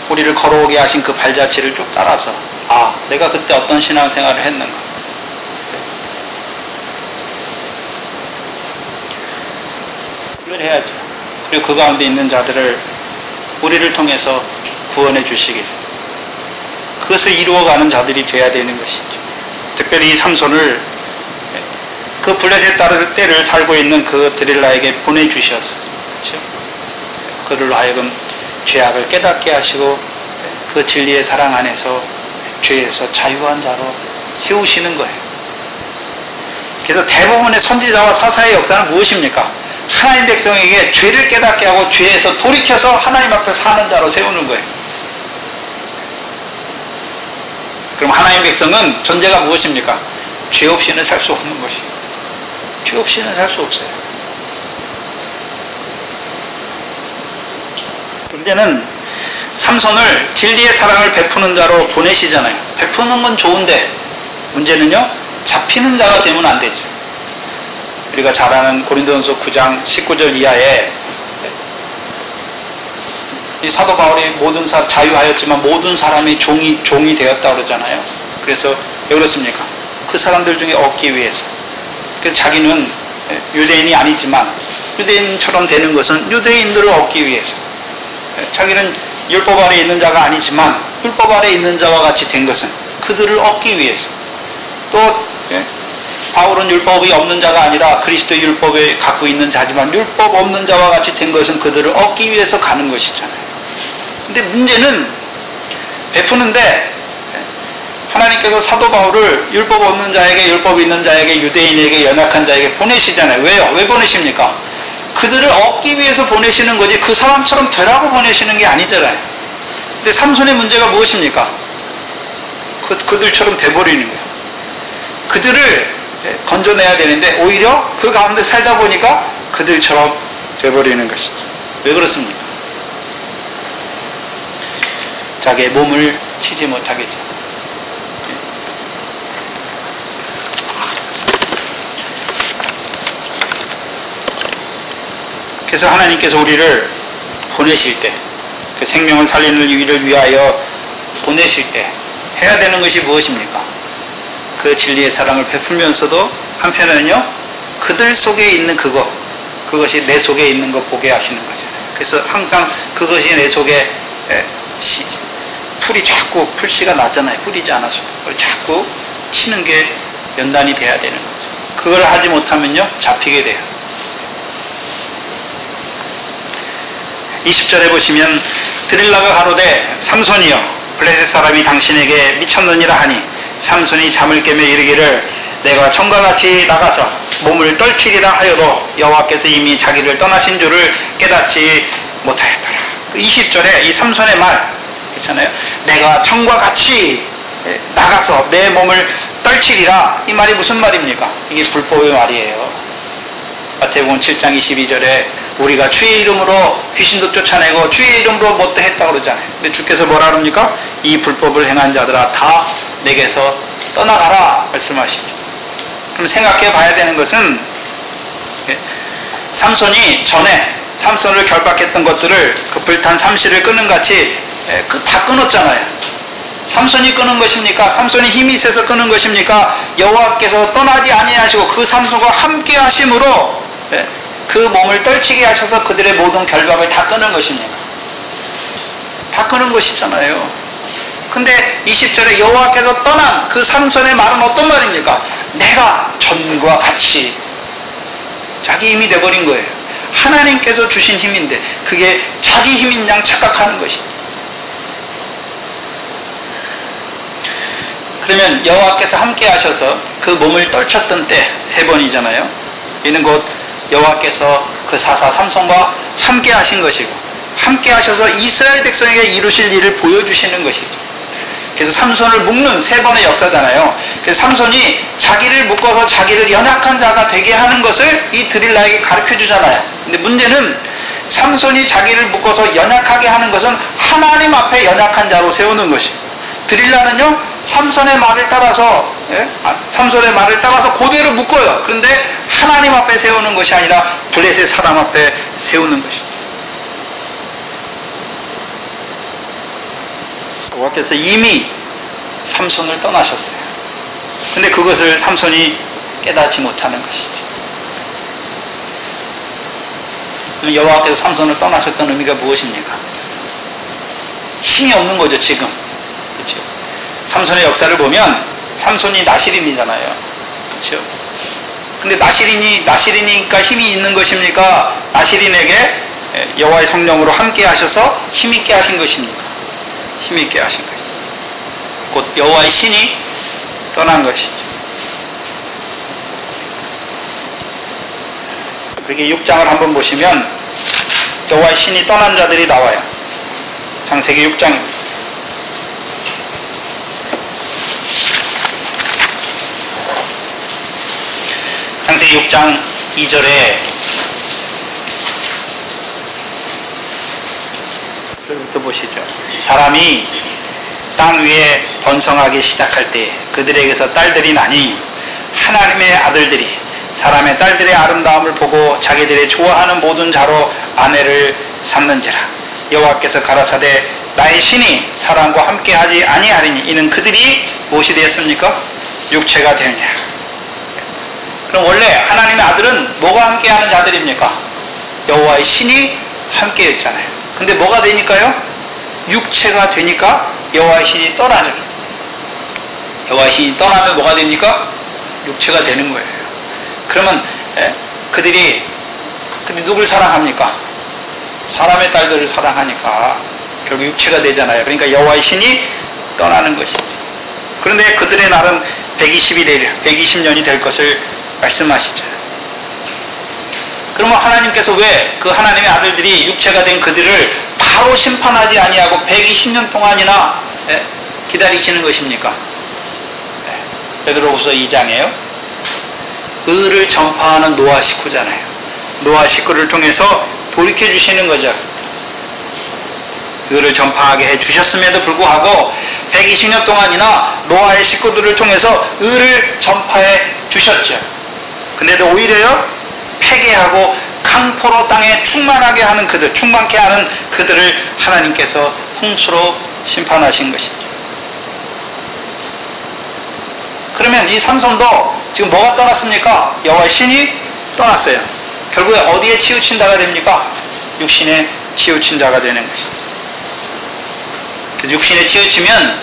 우리를 걸어오게 하신 그 발자취를 쭉 따라서 내가 그때 어떤 신앙생활을 했는가, 이걸 해야죠. 그리고 그 가운데 있는 자들을 우리를 통해서 구원해 주시기를, 그것을 이루어가는 자들이 돼야 되는 것이죠. 특별히 이 삼손을 그 블레셋 때를 살고 있는 그 드릴라에게 보내주셔서, 그렇죠? 그들로 하여금 죄악을 깨닫게 하시고 그 진리의 사랑 안에서 죄에서 자유한 자로 세우시는 거예요. 그래서 대부분의 선지자와 사사의 역사는 무엇입니까? 하나님 백성에게 죄를 깨닫게 하고 죄에서 돌이켜서 하나님 앞에 사는 자로 세우는 거예요. 그럼 하나님 백성은 전제가 무엇입니까? 죄 없이는 살 수 없는 것이에요. 죄 없이는 살 수 없어요. 문제는 삼손을 진리의 사랑을 베푸는 자로 보내시잖아요. 베푸는 건 좋은데 문제는요, 잡히는 자가 되면 안 되죠. 우리가 잘 아는 고린도전서 9장 19절 이하에 이 사도 바울이 모든 자유하였지만 모든 사람이 종이 되었다 그러잖아요. 그래서 왜 그렇습니까? 그 사람들 중에 얻기 위해서. 그래서 자기는 유대인이 아니지만 유대인처럼 되는 것은 유대인들을 얻기 위해서. 자기는 율법 아래 있는 자가 아니지만 율법 아래 있는 자와 같이 된 것은 그들을 얻기 위해서. 또 바울은 율법이 없는 자가 아니라 그리스도 율법을 갖고 있는 자지만 율법 없는 자와 같이 된 것은 그들을 얻기 위해서 가는 것이잖아요. 근데 문제는 베푸는데 하나님께서 사도 바울을 율법 없는 자에게, 율법 있는 자에게, 유대인에게, 연약한 자에게 보내시잖아요. 왜요? 왜 보내십니까? 그들을 얻기 위해서 보내시는 거지 그 사람처럼 되라고 보내시는 게 아니잖아요. 근데 삼손의 문제가 무엇입니까? 그들처럼 돼버리는 거예요. 그들을 건져내야 되는데 오히려 그 가운데 살다 보니까 그들처럼 돼버리는 것이죠. 왜 그렇습니까? 자기의 몸을 치지 못하겠죠. 그래서 하나님께서 우리를 보내실 때, 그 생명을 살리는 일을 위하여 보내실 때 해야 되는 것이 무엇입니까? 그 진리의 사랑을 베풀면서도 한편으로는요, 그들 속에 있는 그것이 내 속에 있는 것 보게 하시는 거잖아요. 그래서 항상 그것이 내 속에 풀씨가 나잖아요. 뿌리지 않아서. 그걸 자꾸 치는 게 연단이 돼야 되는 거죠. 그걸 하지 못하면요, 잡히게 돼요. 20절에 보시면 드릴라가 가로되 삼손이여 블레셋 사람이 당신에게 미쳤느니라 하니 삼손이 잠을 깨며 이르기를 내가 청과 같이 나가서 몸을 떨치리라 하여도 여호와께서 이미 자기를 떠나신 줄을 깨닫지 못하였더라. 20절에 이 삼손의 말 그렇잖아요. 내가 청과 같이 나가서 내 몸을 떨치리라. 이 말이 무슨 말입니까? 이게 불법의 말이에요. 마태복음 7장 22절에 우리가 주의 이름으로 귀신도 쫓아내고 주의 이름으로 뭣도 했다고 그러잖아요. 근데 주께서 뭐라 그럽니까? 이 불법을 행한 자들아 다 내게서 떠나가라 말씀하시죠. 그럼 생각해 봐야 되는 것은 삼손이 전에 삼손을 결박했던 것들을 그 불탄 삼시를 끄는 같이 다 끊었잖아요. 삼손이 끄는 것입니까? 삼손이 힘이 세서 끄는 것입니까? 여호와께서 떠나지 아니하시고 그 삼손과 함께 하심으로 그 몸을 떨치게 하셔서 그들의 모든 결박을 다 끄는 것입니까? 다 끄는 것이잖아요. 근데 20절에 여호와께서 떠난 그 삼손의 말은 어떤 말입니까? 내가 전과 같이 자기 힘이 돼버린 거예요. 하나님께서 주신 힘인데 그게 자기 힘인 양 착각하는 것입니다. 그러면 여호와께서 함께 하셔서 그 몸을 떨쳤던 때 3번이잖아요. 이는 곧 여호와께서 그 사사 삼손과 함께 하신 것이고 함께 하셔서 이스라엘 백성에게 이루실 일을 보여주시는 것이죠. 그래서 삼손을 묶는 3번의 역사잖아요. 그래서 삼손이 자기를 묶어서 자기를 연약한 자가 되게 하는 것을 이 드릴라에게 가르쳐 주잖아요. 근데 문제는 삼손이 자기를 묶어서 연약하게 하는 것은 하나님 앞에 연약한 자로 세우는 것이에요. 드릴라는요 삼손의 말을 따라서 그대로 묶어요. 그런데 하나님 앞에 세우는 것이 아니라 블레셋 사람 앞에 세우는 것이죠. 여호와께서 이미 삼손을 떠나셨어요. 근데 그것을 삼손이 깨닫지 못하는 것이죠. 그럼 여호와께서 삼손을 떠나셨던 의미가 무엇입니까? 힘이 없는 거죠 지금. 그렇죠? 삼손의 역사를 보면 삼손이 나시린이잖아요. 그렇죠? 근데 나시린이니까 힘이 있는 것입니까? 나시린에게 여호와의 성령으로 함께 하셔서 힘있게 하신 것입니까? 힘있게 하신 것이죠. 곧 여호와의 신이 떠난 것이죠. 그렇게 6장을 한번 보시면 여호와의 신이 떠난 자들이 나와요. 창세기 6장입니다. 창세기 6장 2절에 부터 보시죠. 사람이 땅 위에 번성하기 시작할 때 그들에게서 딸들이 나니 하나님의 아들들이 사람의 딸들의 아름다움을 보고 자기들이 좋아하는 모든 자로 아내를 삼는지라. 여호와께서 가라사대 나의 신이 사람과 함께하지 아니하리니 이는 그들이 무엇이 되었습니까? 육체가 되느니라. 그럼 원래 하나님의 아들은 뭐가 함께하는 자들입니까? 여호와의 신이 함께했잖아요. 근데 뭐가 되니까요? 육체가 되니까 여호와의 신이 떠나죠. 여호와의 신이 떠나면 뭐가 됩니까? 육체가 되는 거예요. 그러면 그들이 누굴 사랑합니까? 사람의 딸들을 사랑하니까 결국 육체가 되잖아요. 그러니까 여호와의 신이 떠나는 것이죠. 그런데 그들의 날은 120년이 될 것을 말씀하시죠. 그러면 하나님께서 왜 그 하나님의 아들들이 육체가 된 그들을 바로 심판하지 아니하고 120년 동안이나 기다리시는 것입니까? 베드로후서 2장에요. 의를 전파하는 노아 식구잖아요. 노아 식구를 통해서 돌이켜 주시는 거죠. 의를 전파하게 해 주셨음에도 불구하고 120년 동안이나 노아의 식구들을 통해서 의를 전파해 주셨죠. 근데도 오히려요, 폐괴하고 강포로 땅에 충만하게 하는 그들, 충만케 하는 그들을 하나님께서 홍수로 심판하신 것이죠. 그러면 이 삼손도 지금 뭐가 떠났습니까? 여호와의 신이 떠났어요. 결국에 어디에 치우친 자가 됩니까? 육신에 치우친 자가 되는 것이죠. 육신에 치우치면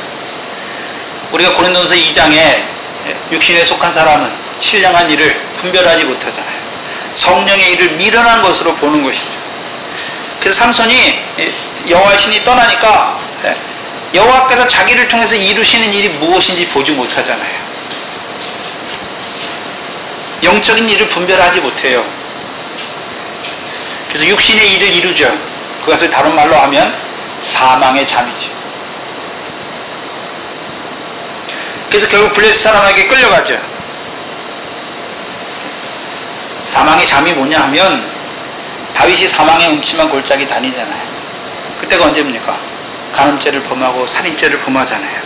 우리가 고린도전서 2장에 육신에 속한 사람은 신령한 일을 분별하지 못하잖아요. 성령의 일을 미련한 것으로 보는 것이죠. 그래서 삼손이 여호와의 신이 떠나니까 여호와께서 자기를 통해서 이루시는 일이 무엇인지 보지 못하잖아요. 영적인 일을 분별하지 못해요. 그래서 육신의 일을 이루죠. 그것을 다른 말로 하면 사망의 잠이죠. 그래서 결국 블레셋 사람에게 끌려가죠. 사망의 잠이 뭐냐 하면 다윗이 사망의 음침한 골짜기 다니잖아요. 그때가 언제입니까? 간음죄를 범하고 살인죄를 범하잖아요.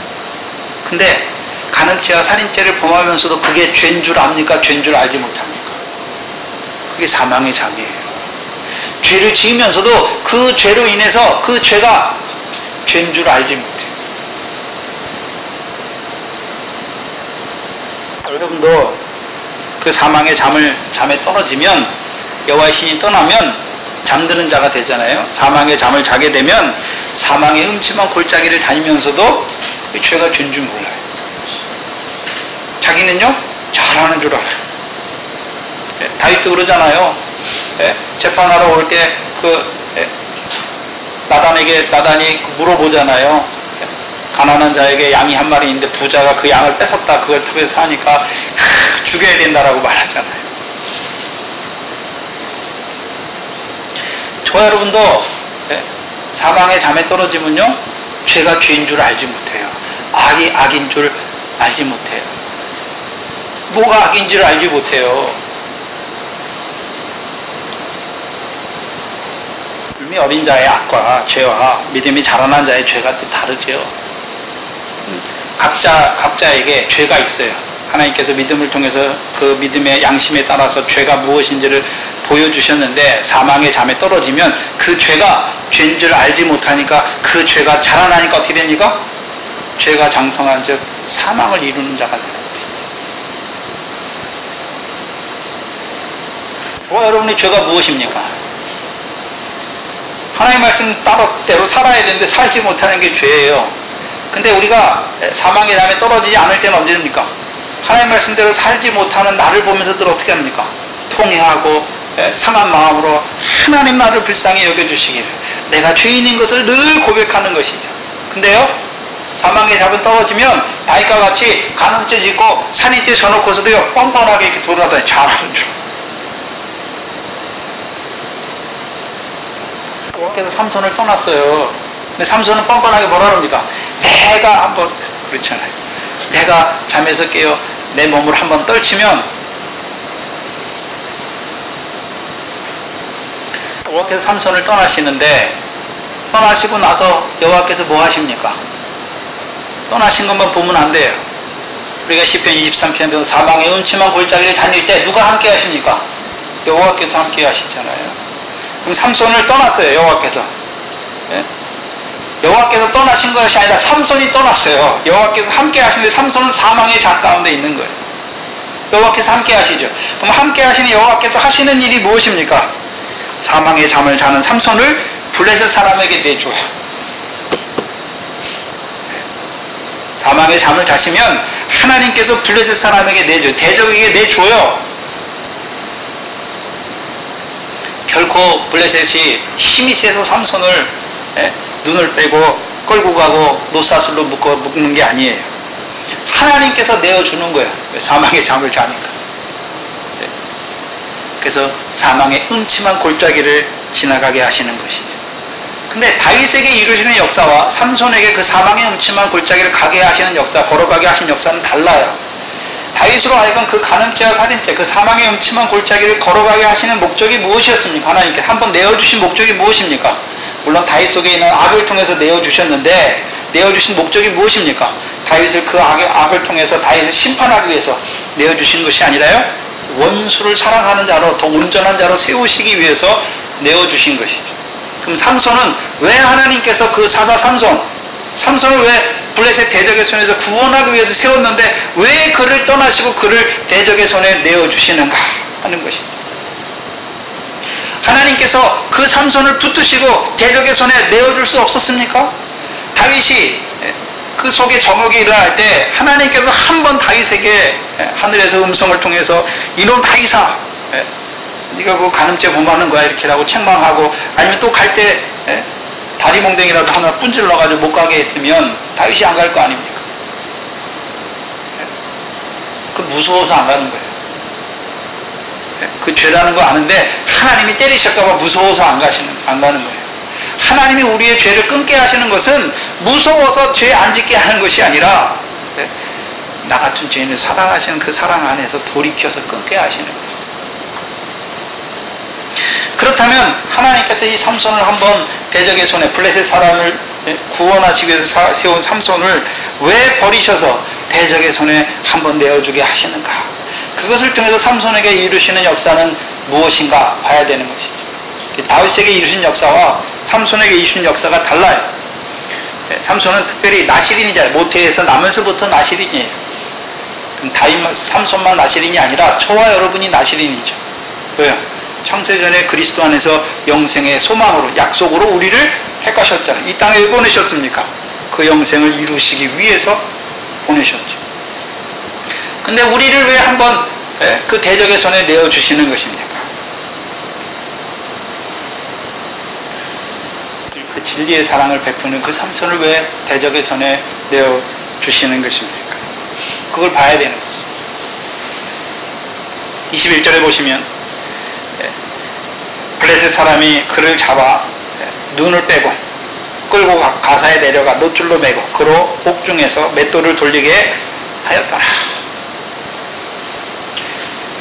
근데 간음죄와 살인죄를 범하면서도 그게 죄인 줄 압니까? 죄인 줄 알지 못합니까? 그게 사망의 잠이에요. 죄를 지으면서도 그 죄로 인해서 그 죄가 죄인 줄 알지 못해요. 여러분도 그 사망의 잠에 떨어지면, 여호와의 신이 떠나면 잠드는 자가 되잖아요. 사망의 잠을 자게 되면 사망의 음침한 골짜기를 다니면서도 그 죄가 죄인 줄 몰라요. 자기는요, 잘하는 줄 알아요. 다윗도 그러잖아요. 재판하러 올 때 나단이 물어보잖아요. 가난한 자에게 양이 한 마리 있는데 부자가 그 양을 뺏었다. 그걸 통해서 하니까 죽여야 된다라고 말하잖아요. 저와 여러분도 사망의 잠에 떨어지면요, 죄가 죄인 줄 알지 못해요. 악이 악인 줄 알지 못해요. 뭐가 악인 줄 알지 못해요. 믿음이 어린 자의 악과 죄와 믿음이 자라난 자의 죄가 또 다르죠. 각자에게 죄가 있어요. 하나님께서 믿음을 통해서 그 믿음의 양심에 따라서 죄가 무엇인지를 보여주셨는데, 사망의 잠에 떨어지면 그 죄가 죄인 줄 알지 못하니까 그 죄가 자라나니까 어떻게 됩니까? 죄가 장성한 즉 사망을 이루는 자가 됩니다. 저와 여러분의 죄가 무엇입니까? 하나님 말씀 따로대로 살아야 되는데 살지 못하는 게 죄예요. 근데 우리가 사망의 잠에 떨어지지 않을 때는 언제입니까? 하나님 말씀대로 살지 못하는 나를 보면서 늘 어떻게 합니까? 통회하고 상한 마음으로 하나님 나를 불쌍히 여겨주시기를, 내가 죄인인 것을 늘 고백하는 것이죠. 근데요, 사망의 잠은 떨어지면 다윗과 같이 간음죄 짓고 살인죄 져놓고서도요, 뻔뻔하게 이렇게 돌아다니 잘하는 줄. 그래서 삼손을 떠났어요. 근데 삼손은 뻔뻔하게 뭐라 합니까? 내가 한번, 그렇잖아요. 내가 잠에서 깨어 내 몸을 한번 떨치면, 여호와께서 삼손을 떠나시는데, 떠나시고 나서 여호와께서 뭐 하십니까? 떠나신 것만 보면 안 돼요. 우리가 시편 23편에서 사망의 음침한 골짜기를 다닐 때 누가 함께 하십니까? 여호와께서 함께 하시잖아요. 그럼 삼손을 떠났어요. 여호와께서. 예? 여호와께서 떠나신 것이 아니라 삼손이 떠났어요. 여호와께서 함께 하시는데 삼손은 사망의 자 가운데 있는 거예요. 여호와께서 함께 하시죠. 그럼 함께 하시는 여호와께서 하시는 일이 무엇입니까? 사망의 잠을 자는 삼손을 블레셋 사람에게 내줘요. 사망의 잠을 자시면 하나님께서 블레셋 사람에게 내줘요. 대적에게 내줘요. 결코 블레셋이 힘이 세서 삼손을 눈을 빼고 끌고 가고 노사슬로 묶는 게 아니에요. 하나님께서 내어주는 거예요. 사망의 잠을 자니까. 그래서 사망의 음침한 골짜기를 지나가게 하시는 것이죠. 근데 다윗에게 이루시는 역사와 삼손에게 그 사망의 음침한 골짜기를 가게 하시는 역사, 걸어가게 하신 역사는 달라요. 다윗으로 하여금 그 간음죄와 살인죄, 그 사망의 음침한 골짜기를 걸어가게 하시는 목적이 무엇이었습니까? 하나님께서 한번 내어주신 목적이 무엇입니까? 물론 다윗 속에 있는 악을 통해서 내어주셨는데 내어주신 목적이 무엇입니까? 다윗을 그 악을 통해서 다윗을 심판하기 위해서 내어주신 것이 아니라요, 원수를 사랑하는 자로, 더 온전한 자로 세우시기 위해서 내어주신 것이죠. 그럼 삼손은 왜 하나님께서 그 사사 삼손을 왜 블레셋 대적의 손에서 구원하기 위해서 세웠는데 왜 그를 떠나시고 그를 대적의 손에 내어주시는가 하는 것입니다. 하나님께서 그 삼손을 붙드시고 대적의 손에 내어줄 수 없었습니까? 다윗이 그 속에 정욕이 일어날 때 하나님께서 한 번 다윗에게 하늘에서 음성을 통해서 이놈 다윗아, 네가 그 간음죄 범하는 거야 이렇게라고 책망하고, 아니면 또 갈 때 다리 몽댕이라도 하나 분질러가지고 못 가게 했으면 다윗이 안 갈 거 아닙니까? 그 무서워서 안 가는 거예요. 그 죄라는 거 아는데 하나님이 때리실까봐 무서워서 안 가는 거예요. 하나님이 우리의 죄를 끊게 하시는 것은 무서워서 죄 안 짓게 하는 것이 아니라 나 같은 죄인을 사랑하시는 그 사랑 안에서 돌이켜서 끊게 하시는 거예요. 그렇다면 하나님께서 이 삼손을 한번 대적의 손에, 블레셋 사람을 구원하시기 위해서 세운 삼손을 왜 버리셔서 대적의 손에 한번 내어주게 하시는가? 그것을 통해서 삼손에게 이루시는 역사는 무엇인가 봐야 되는 것이죠. 다윗에게 이루신 역사와 삼손에게 이루신 역사가 달라요. 삼손은 특별히 나시린이잖아요. 모태에서 나면서부터 나시린이에요. 그럼 삼손만 나시린이 아니라 저와 여러분이 나시린이죠. 왜요? 창세전에 그리스도 안에서 영생의 소망으로, 약속으로 우리를 택하셨잖아요. 이 땅에 왜 보내셨습니까? 그 영생을 이루시기 위해서 보내셨죠. 근데 우리를 왜 한번 그 대적의 손에 내어주시는 것입니까? 그 진리의 사랑을 베푸는 그 삼손을 왜 대적의 손에 내어주시는 것입니까? 그걸 봐야 되는 것이죠. 21절에 보시면 블레셋 사람이 그를 잡아 눈을 빼고 끌고 가사에 내려가 놋줄로 매고 그로 옥중에서 맷돌을 돌리게 하였더라.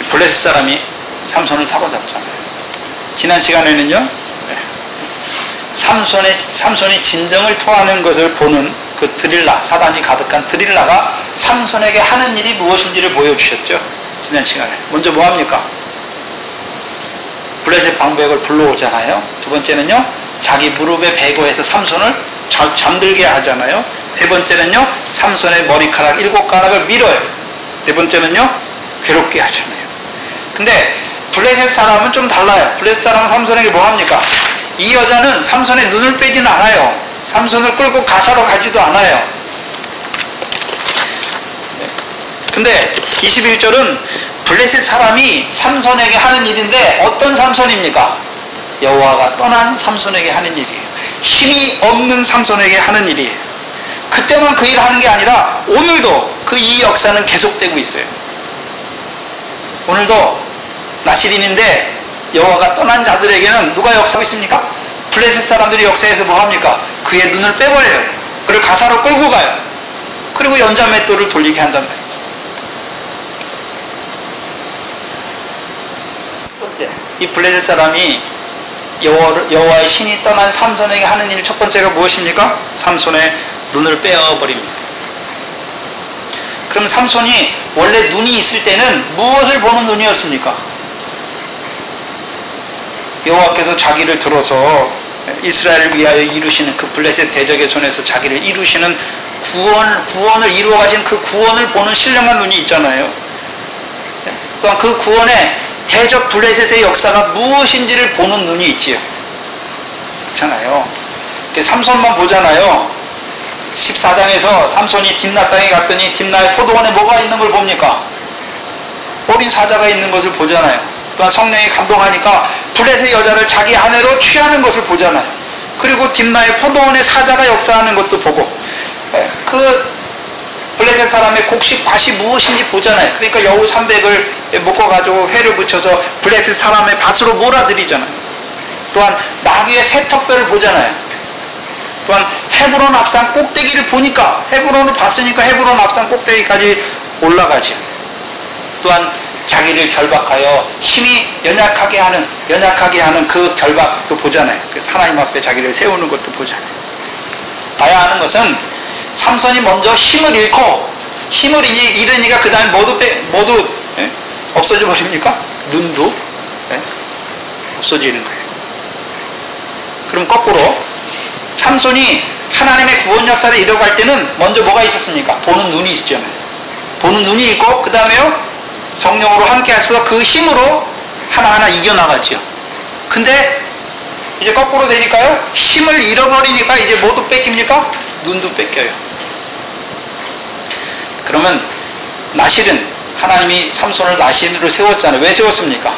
블레셋 사람이 삼손을 사로잡잖아요. 지난 시간에는요, 삼손이 진정을 토하는 것을 보는 그 드릴라, 사단이 가득한 드릴라가 삼손에게 하는 일이 무엇인지를 보여주셨죠. 지난 시간에. 먼저 뭐합니까? 블레셋 방백을 불러오잖아요. 두 번째는요, 자기 무릎에 베고 해서 삼손을 잠들게 하잖아요. 세 번째는요, 삼손의 머리카락 7가락을 밀어요. 네 번째는요, 괴롭게 하잖아요. 근데 블레셋 사람은 좀 달라요. 블레셋 사람은 삼손에게 뭐합니까? 이 여자는 삼손의 눈을 빼지는 않아요. 삼손을 끌고 가사로 가지도 않아요. 근데 21절은 블레셋 사람이 삼손에게 하는 일인데 어떤 삼손입니까? 여호와가 떠난 삼손에게 하는 일이에요. 힘이 없는 삼손에게 하는 일이에요. 그때만 그 일을 하는 게 아니라 오늘도 그 이 역사는 계속되고 있어요. 오늘도 나시린인데 여호와가 떠난 자들에게는 누가 역사하고 있습니까? 블레셋 사람들이 역사에서 뭐합니까? 그의 눈을 빼버려요. 그를 가사로 끌고 가요. 그리고 연자맷돌을 돌리게 한단 말이에요. 이 블레셋 사람이 여호와의 신이 떠난 삼손에게 하는 일 첫 번째가 무엇입니까? 삼손의 눈을 빼어버립니다. 그럼 삼손이 원래 눈이 있을 때는 무엇을 보는 눈이었습니까? 여호와께서 자기를 들어서 이스라엘을 위하여 이루시는 그 블레셋 대적의 손에서 자기를 이루시는 구원을 이루어 가신 그 구원을 보는 신령한 눈이 있잖아요. 그러니까 그 구원의 대적 블레셋의 역사가 무엇인지를 보는 눈이 있지요. 그렇잖아요. 삼손만 보잖아요. 14장에서 삼손이 딥나 땅에 갔더니 딥나의 포도원에 뭐가 있는 걸 봅니까? 어린 사자가 있는 것을 보잖아요. 또한 성령이 감동하니까 블레셋 여자를 자기 아내로 취하는 것을 보잖아요. 그리고 딥나의 포도원에 사자가 역사하는 것도 보고, 그 블레셋 사람의 곡식 밭이 무엇인지 보잖아요. 그러니까 여우 300을 묶어가지고 회를 붙여서 블레셋 사람의 밭으로 몰아들이잖아요. 또한 나귀의 세턱뼈를 보잖아요. 또한 헤브론 앞산 꼭대기를 보니까, 헤브론을 봤으니까 헤브론 앞산 꼭대기까지 올라가죠. 또한 자기를 결박하여 힘이 연약하게 하는 그 결박도 보잖아요. 그래서 하나님 앞에 자기를 세우는 것도 보잖아요. 봐야 하는 것은 삼손이 먼저 힘을 잃고, 힘을 잃으니까 그 다음에 모두 없어져 버립니까? 눈도 없어지는 거예요. 그럼 거꾸로 삼손이 하나님의 구원 역사를 이뤄갈 때는 먼저 뭐가 있었습니까? 보는 눈이 있잖아요. 보는 눈이 있고, 그 다음에요 성령으로 함께 하셔서 그 힘으로 하나하나 이겨나가죠. 근데 이제 거꾸로 되니까요, 힘을 잃어버리니까 이제 뭐도 뺏깁니까? 눈도 뺏겨요. 그러면 나실은 하나님이 삼손을 나실으로 세웠잖아요. 왜 세웠습니까?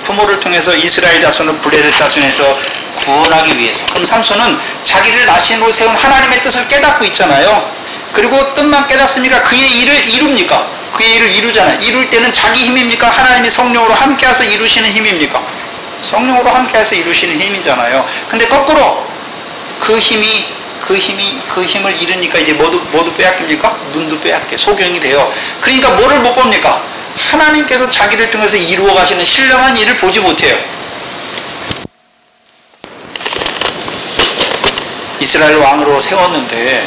부모를 통해서 이스라엘 자손을 블레셋 자손에서 구원하기 위해서. 그럼 삼손은 자기를 나신으로 세운 하나님의 뜻을 깨닫고 있잖아요. 그리고 뜻만 깨닫습니까? 그의 일을 이룹니까? 그의 일을 이루잖아요. 이룰 때는 자기 힘입니까? 하나님이 성령으로 함께해서 이루시는 힘입니까? 성령으로 함께해서 이루시는 힘이잖아요. 근데 거꾸로 그 힘을 잃으니까 이제 모두 빼앗깁니까? 눈도 빼앗겨. 소경이 돼요. 그러니까 뭐를 못 봅니까? 하나님께서 자기를 통해서 이루어 가시는 신령한 일을 보지 못해요. 이스라엘 왕으로 세웠는데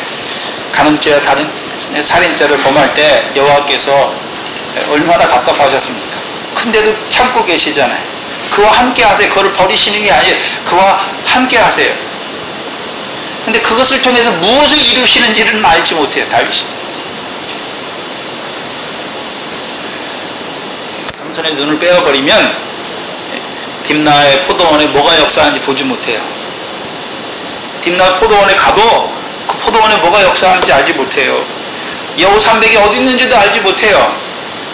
간음죄와 다른 살인죄를 범할 때 여호와께서 얼마나 답답하셨습니까? 근데도 참고 계시잖아요. 그와 함께 하세요. 그를 버리시는 게 아니에요. 그와 함께 하세요. 근데 그것을 통해서 무엇을 이루시는지는 알지 못해요. 다윗이. 삼손의 눈을 빼어버리면 딥나의 포도원에 뭐가 역사하는지 보지 못해요. 딥나 포도원에 가도 그 포도원에 뭐가 역사하는지 알지 못해요. 여우 300이 어디 있는지도 알지 못해요.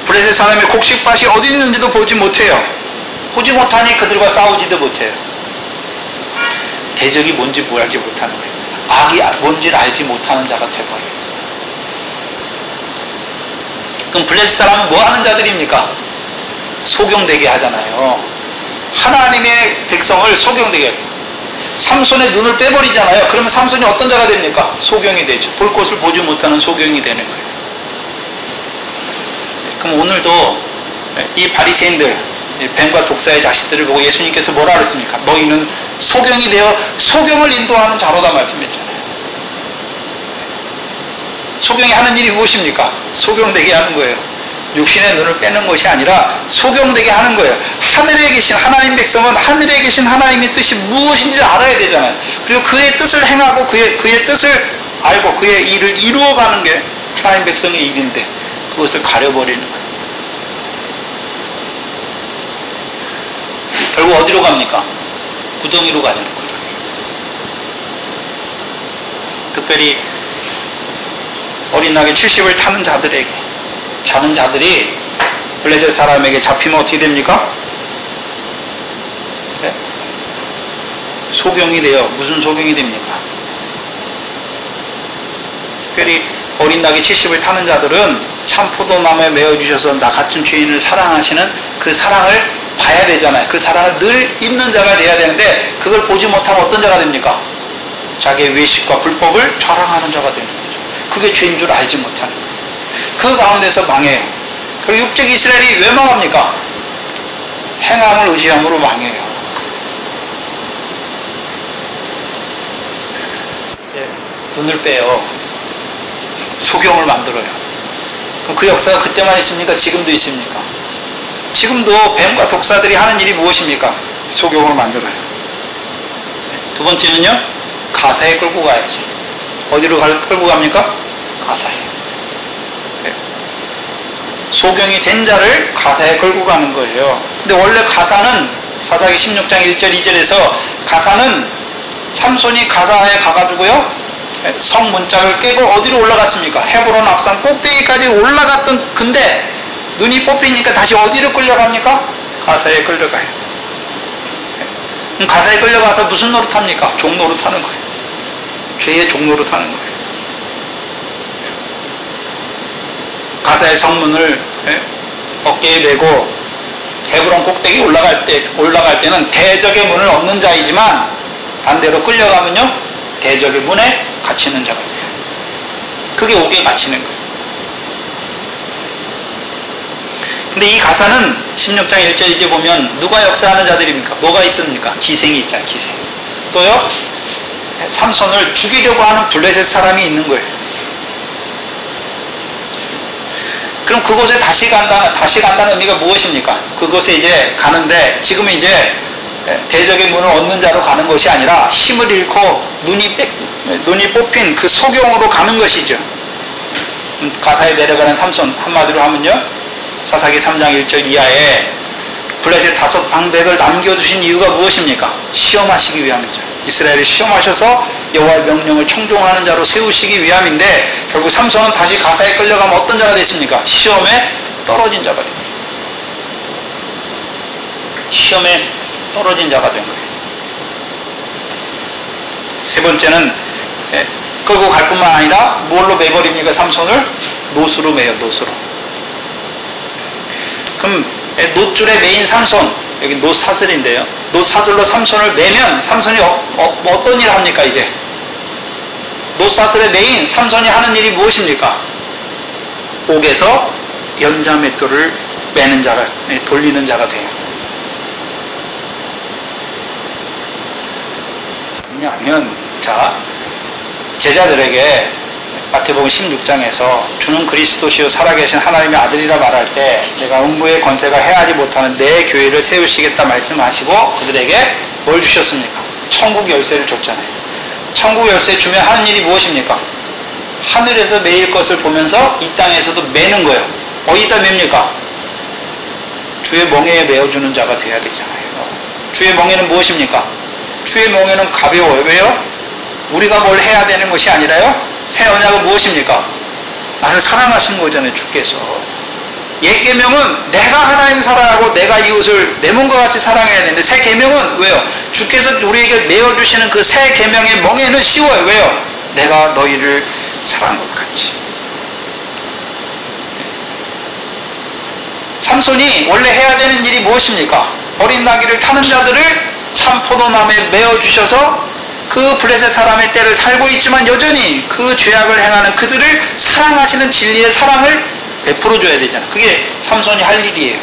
블레셋 사람의 곡식밭이 어디 있는지도 보지 못해요. 보지 못하니 그들과 싸우지도 못해요. 대적이 뭔지 알지 못하는 거예요. 악이 뭔지를 알지 못하는 자가 되어버려요. 그럼 블레셋 사람은 뭐 하는 자들입니까? 소경되게 하잖아요. 하나님의 백성을 소경되게 해요. 삼손의 눈을 빼버리잖아요. 그러면 삼손이 어떤 자가 됩니까? 소경이 되죠. 볼 것을 보지 못하는 소경이 되는 거예요. 그럼 오늘도 이 바리새인들, 뱀과 독사의 자식들을 보고 예수님께서 뭐라 그랬습니까? 너희는 소경이 되어 소경을 인도하는 자로다 말씀했잖아요. 소경이 하는 일이 무엇입니까? 소경되게 하는 거예요. 육신의 눈을 빼는 것이 아니라 소경되게 하는 거예요. 하늘에 계신 하나님 백성은 하늘에 계신 하나님의 뜻이 무엇인지를 알아야 되잖아요. 그리고 그의 뜻을 행하고 그의 뜻을 알고 그의 일을 이루어가는 게 하나님 백성의 일인데 그것을 가려버리는 거예요. 결국 어디로 갑니까? 구덩이로 가자는 거예요. 특별히 어린 낙이 70을 타는 자들에게, 자는 자들이 블레셋 사람에게 잡히면 어떻게 됩니까? 네? 소경이 돼요. 무슨 소경이 됩니까? 특별히 어린 낙이 70을 타는 자들은 참 포도나무에 메어주셔서 나 같은 죄인을 사랑하시는 그 사랑을 봐야 되잖아요. 그 사랑을 늘 있는 자가 돼야 되는데 그걸 보지 못하면 어떤 자가 됩니까? 자기의 외식과 불법을 자랑하는 자가 되는 거죠. 그게 죄인 줄 알지 못하는 거예요. 그 가운데서 망해요. 그리고 육적 이스라엘이 왜 망합니까? 행함을 의지함으로 망해요. 눈을 빼요. 소경을 만들어요. 그 역사가 그때만 있습니까? 지금도 있습니까? 지금도 뱀과 독사들이 하는 일이 무엇입니까? 소경을 만들어요. 두 번째는요, 가사에 끌고 가야지. 어디로 끌고 갑니까? 가사에. 소경이 된 자를 가사에 끌고 가는 거예요. 근데 원래 가사는 사사기 16장 1절 2절에서 가사는 삼손이 가사에 가가지고요, 성 문짝을 깨고 어디로 올라갔습니까? 헤브론 앞산 꼭대기까지 올라갔던, 근데 눈이 뽑히니까 다시 어디로 끌려갑니까? 가사에 끌려가요. 그럼 가사에 끌려가서 무슨 노릇합니까? 종노릇하는 거예요. 죄의 종노릇하는 거예요. 가사의 성문을 어깨에 메고 헤브론 꼭대기 올라갈 때는 대적의 문을 얻는 자이지만, 반대로 끌려가면요, 대적의 문에 갇히는 자가 돼요. 그게 옥에 갇히는 거예요. 근데 이 가사는 16장 1절 이제 보면 누가 역사하는 자들입니까? 뭐가 있습니까? 기생이 있잖아요. 기생. 또요, 삼손을 죽이려고 하는 블레셋 사람이 있는 거예요. 그럼 그곳에 다시 간다는 의미가 무엇입니까? 그곳에 이제 가는데, 지금 이제 대적의 문을 얻는 자로 가는 것이 아니라 힘을 잃고 눈이 뽑힌 그 소경으로 가는 것이죠. 가사에 내려가는 삼손, 한마디로 하면요, 사사기 3장 1절 이하에 블레셋 5 방백을 남겨두신 이유가 무엇입니까? 시험하시기 위함이죠. 이스라엘을 시험하셔서 여호와의 명령을 청종하는 자로 세우시기 위함인데, 결국 삼손은 다시 가사에 끌려가면 어떤 자가 됐습니까? 시험에 떨어진 자가 됩니다. 시험에 떨어진 자가 된 거예요. 세 번째는 끌고 갈 뿐만 아니라 뭘로 매버립니까? 삼손을 노수로 매요. 노수로. 그럼 노줄에 매인 삼손, 여기 노사슬인데요, 노사슬로 삼손을 매면 삼손이 어떤 일을 합니까? 이제 노사슬에 매인 삼손이 하는 일이 무엇입니까? 옥에서 연자맷돌을 매는 자가, 돌리는 자가 돼요. 왜냐하면, 자, 제자들에게 마태복음 16장에서 주는 그리스도시요 살아계신 하나님의 아들이라 말할 때 내가 음부의 권세가 해하지 못하는 내 교회를 세우시겠다 말씀하시고 그들에게 뭘 주셨습니까? 천국 열쇠를 줬잖아요. 천국 열쇠 주면 하는 일이 무엇입니까? 하늘에서 매일 것을 보면서 이 땅에서도 매는 거예요. 어디다 맵니까? 주의 멍에에 메어주는 자가 돼야 되잖아요. 주의 멍에는 무엇입니까? 주의 멍에는 가벼워요. 왜요? 우리가 뭘 해야 되는 것이 아니라요, 새 언약은 무엇입니까? 나를 사랑하신 거잖아요, 주께서. 옛 계명은 내가 하나님 사랑하고 내가 이웃을 내 몸과 같이 사랑해야 되는데, 새 계명은 왜요? 주께서 우리에게 내어주시는 그 새 계명의 멍에는 쉬워요. 왜요? 내가 너희를 사랑한 것 같이. 삼손이 원래 해야 되는 일이 무엇입니까? 어린 나귀를 타는 자들을 참 포도나무에 메어주셔서 그 블레셋 사람의 때를 살고 있지만 여전히 그 죄악을 행하는 그들을 사랑하시는 진리의 사랑을 베풀어줘야 되잖아. 그게 삼손이 할 일이에요.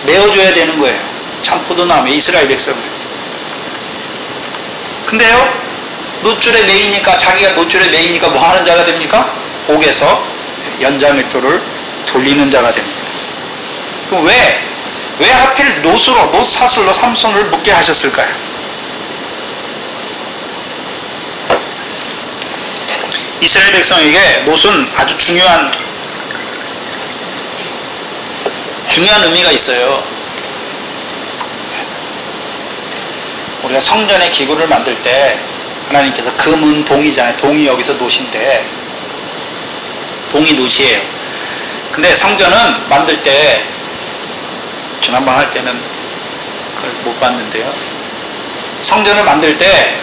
메어줘야 되는 거예요. 참 포도나무에 이스라엘 백성을. 근데요, 노줄에 매이니까, 자기가 노줄에 매이니까 뭐 하는 자가 됩니까? 옥에서 연자맷돌을 돌리는 자가 됩니다. 그럼 왜 하필 노사슬로 삼손을 묶게 하셨을까요? 이스라엘 백성에게 노는 아주 중요한 의미가 있어요. 우리가 성전의 기구를 만들 때 하나님께서 금은 동이잖아요. 동이 여기서 노신데, 동이 노시예요. 근데 성전은 만들 때, 지난번 할 때는 그걸 못 봤는데요, 성전을 만들 때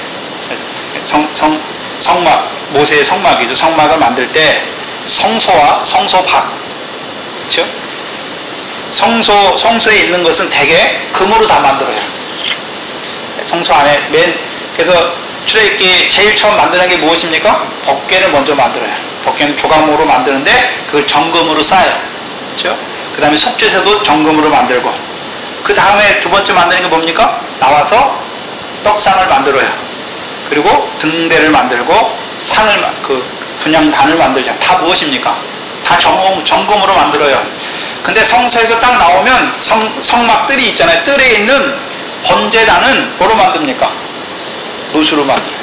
성막, 모세의 성막이죠. 성막을 만들 때 성소와 성소밖, 그렇죠? 성소에 있는 것은 대개 금으로 다 만들어요. 성소 안에 그래서 출애굽기 제일 처음 만드는 게 무엇입니까? 법궤를 먼저 만들어요. 법궤는 조각모로 만드는데 그걸 정금으로 쌓아요. 그렇죠? 그 다음에 속죄새도 정금으로 만들고, 그 다음에 두 번째 만드는 게 뭡니까? 나와서 떡상을 만들어요. 그리고 등대를 만들고 분향단을 만들자. 다 무엇입니까? 다 정금으로 만들어요. 근데 성소에서 딱 나오면 성막들이 있잖아요. 뜰에 있는 번제단은 뭐로 만듭니까? 노수로 만들어요.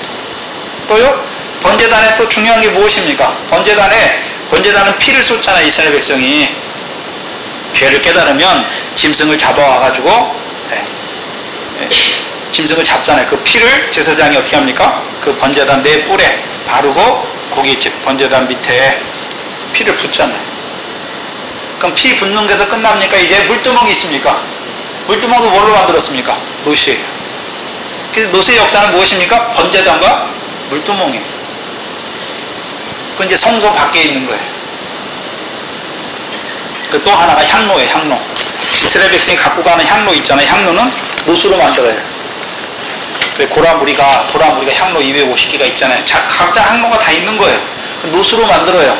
또요? 번제단에 또 중요한 게 무엇입니까? 번제단은 피를 쏟잖아요. 이스라엘 백성이 죄를 깨달으면 짐승을 잡아와가지고 짐승을 잡잖아요. 그 피를 제사장이 어떻게 합니까? 그 번제단 네 뿔에 바르고 거기 번제단 밑에 피를 붓잖아요. 그럼 피 붓는 게서 끝납니까? 이제 물두멍이 있습니까? 물두멍도 뭘로 만들었습니까? 노시예요. 그래서 노시의 역사는 무엇입니까? 번제단과 물두멍이에요. 그 이제 성소 밖에 있는 거예요. 그 또 하나가 향로예요. 향로. 이스라엘 백성이 갖고 가는 향로 있잖아요. 향로는 노수로 만들어요. 고라무리가 향로 250개가 있잖아요. 각자 향로가 다 있는 거예요. 노수로 만들어요.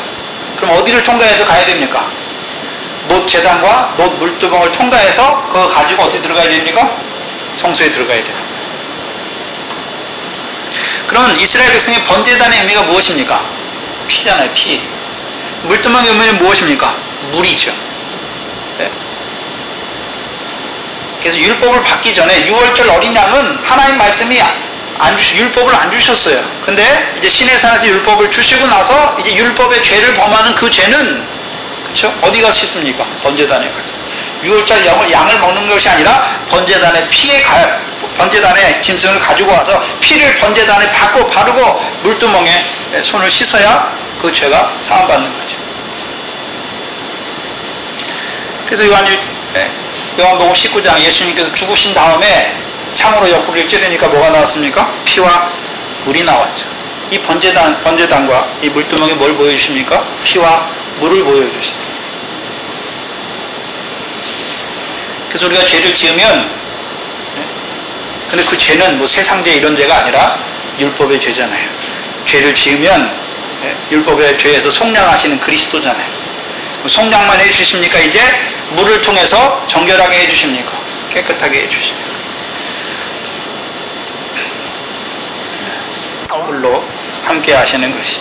그럼 어디를 통과해서 가야 됩니까? 놋 제단과 놋 물두멍을 통과해서 그거 가지고 어디 들어가야 됩니까? 성소에 들어가야 돼요. 그러면 이스라엘 백성의 번제단의 의미가 무엇입니까? 피잖아요. 피. 물두멍의 의미는 무엇입니까? 물이죠. 네. 그래서 율법을 받기 전에 6월절 어린 양은 하나님 말씀이 율법을 안 주셨어요. 근데 이제 시내산에서 율법을 주시고 나서 이제 율법의 죄를 범하는 그 죄는 그렇죠? 어디 가서 씻습니까? 번제단에 가서. 6월절 양을 먹는 것이 아니라 번제단의 번제단에 짐승을 가지고 와서 피를 번제단에 바르고 물두멍에 손을 씻어야 그 죄가 사함받는 거죠. 그래서 요한복음 19장 예수님께서 죽으신 다음에 창으로 옆구리를 찌르니까 뭐가 나왔습니까? 피와 물이 나왔죠. 이 번제단과 이 물두멍에 뭘 보여주십니까? 피와 물을 보여주시죠. 그래서 우리가 죄를 지으면 근데 그 죄는 뭐 세상죄 이런 죄가 아니라 율법의 죄잖아요. 죄를 지으면 율법의 죄에서 속량하시는 그리스도잖아요. 속량만 해주십니까? 이제 물을 통해서 정결하게 해주십니까? 깨끗하게 해주십니까? 물로 함께 하시는 것이죠.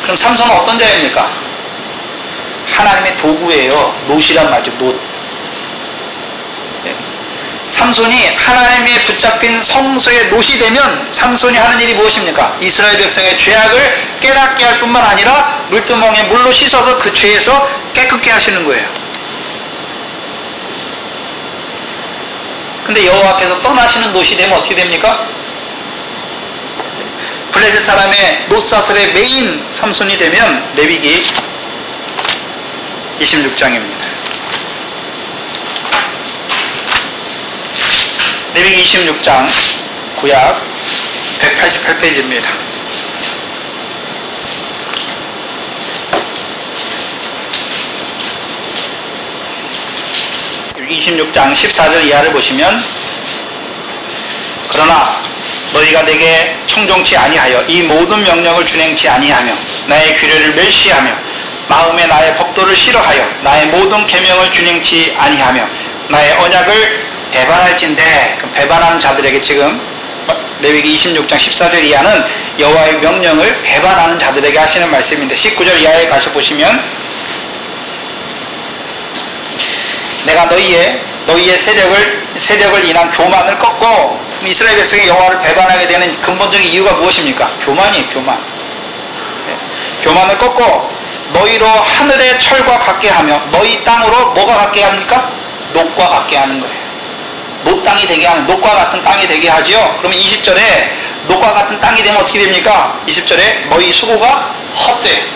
그럼 삼손은 어떤 자입니까? 하나님의 도구예요. 놋이란 말이죠. 놋. 삼손이 하나님의 붙잡힌 성소의 놋이 되면 삼손이 하는 일이 무엇입니까? 이스라엘 백성의 죄악을 깨닫게 할 뿐만 아니라 물두멍에 물로 씻어서 그 죄에서 깨끗게 하시는 거예요. 근데 여호와께서 떠나시는 놋이 되면 어떻게 됩니까? 블레셋 사람의 놋사슬의 메인 삼손이 되면 레위기 26장입니다. 레위기 26장 구약 188페이지입니다. 레위기 26장 14절 이하를 보시면 그러나 너희가 내게 청종치 아니하여 이 모든 명령을 준행치 아니하며 나의 규례를 멸시하며 마음에 나의 법도를 싫어하여 나의 모든 계명을 준행치 아니하며 나의 언약을 배반할진대. 배반하는 자들에게 지금 레위기 26장 14절 이하는 여호와의 명령을 배반하는 자들에게 하시는 말씀인데 19절 이하에 가서 보시면 내가 너희의 세력을 인한 교만을 꺾고 이스라엘 백성이 여호와를 배반하게 되는 근본적인 이유가 무엇입니까? 교만이에요. 교만을 꺾고 너희로 하늘의 철과 같게 하며 너희 땅으로 뭐가 같게 합니까? 놋과 같게 하는 거예요. 놋 땅이 되게 하는, 놋과 같은 땅이 되게 하지요. 그러면 20절에 놋과 같은 땅이 되면 어떻게 됩니까? 20절에 너희 수고가 헛돼.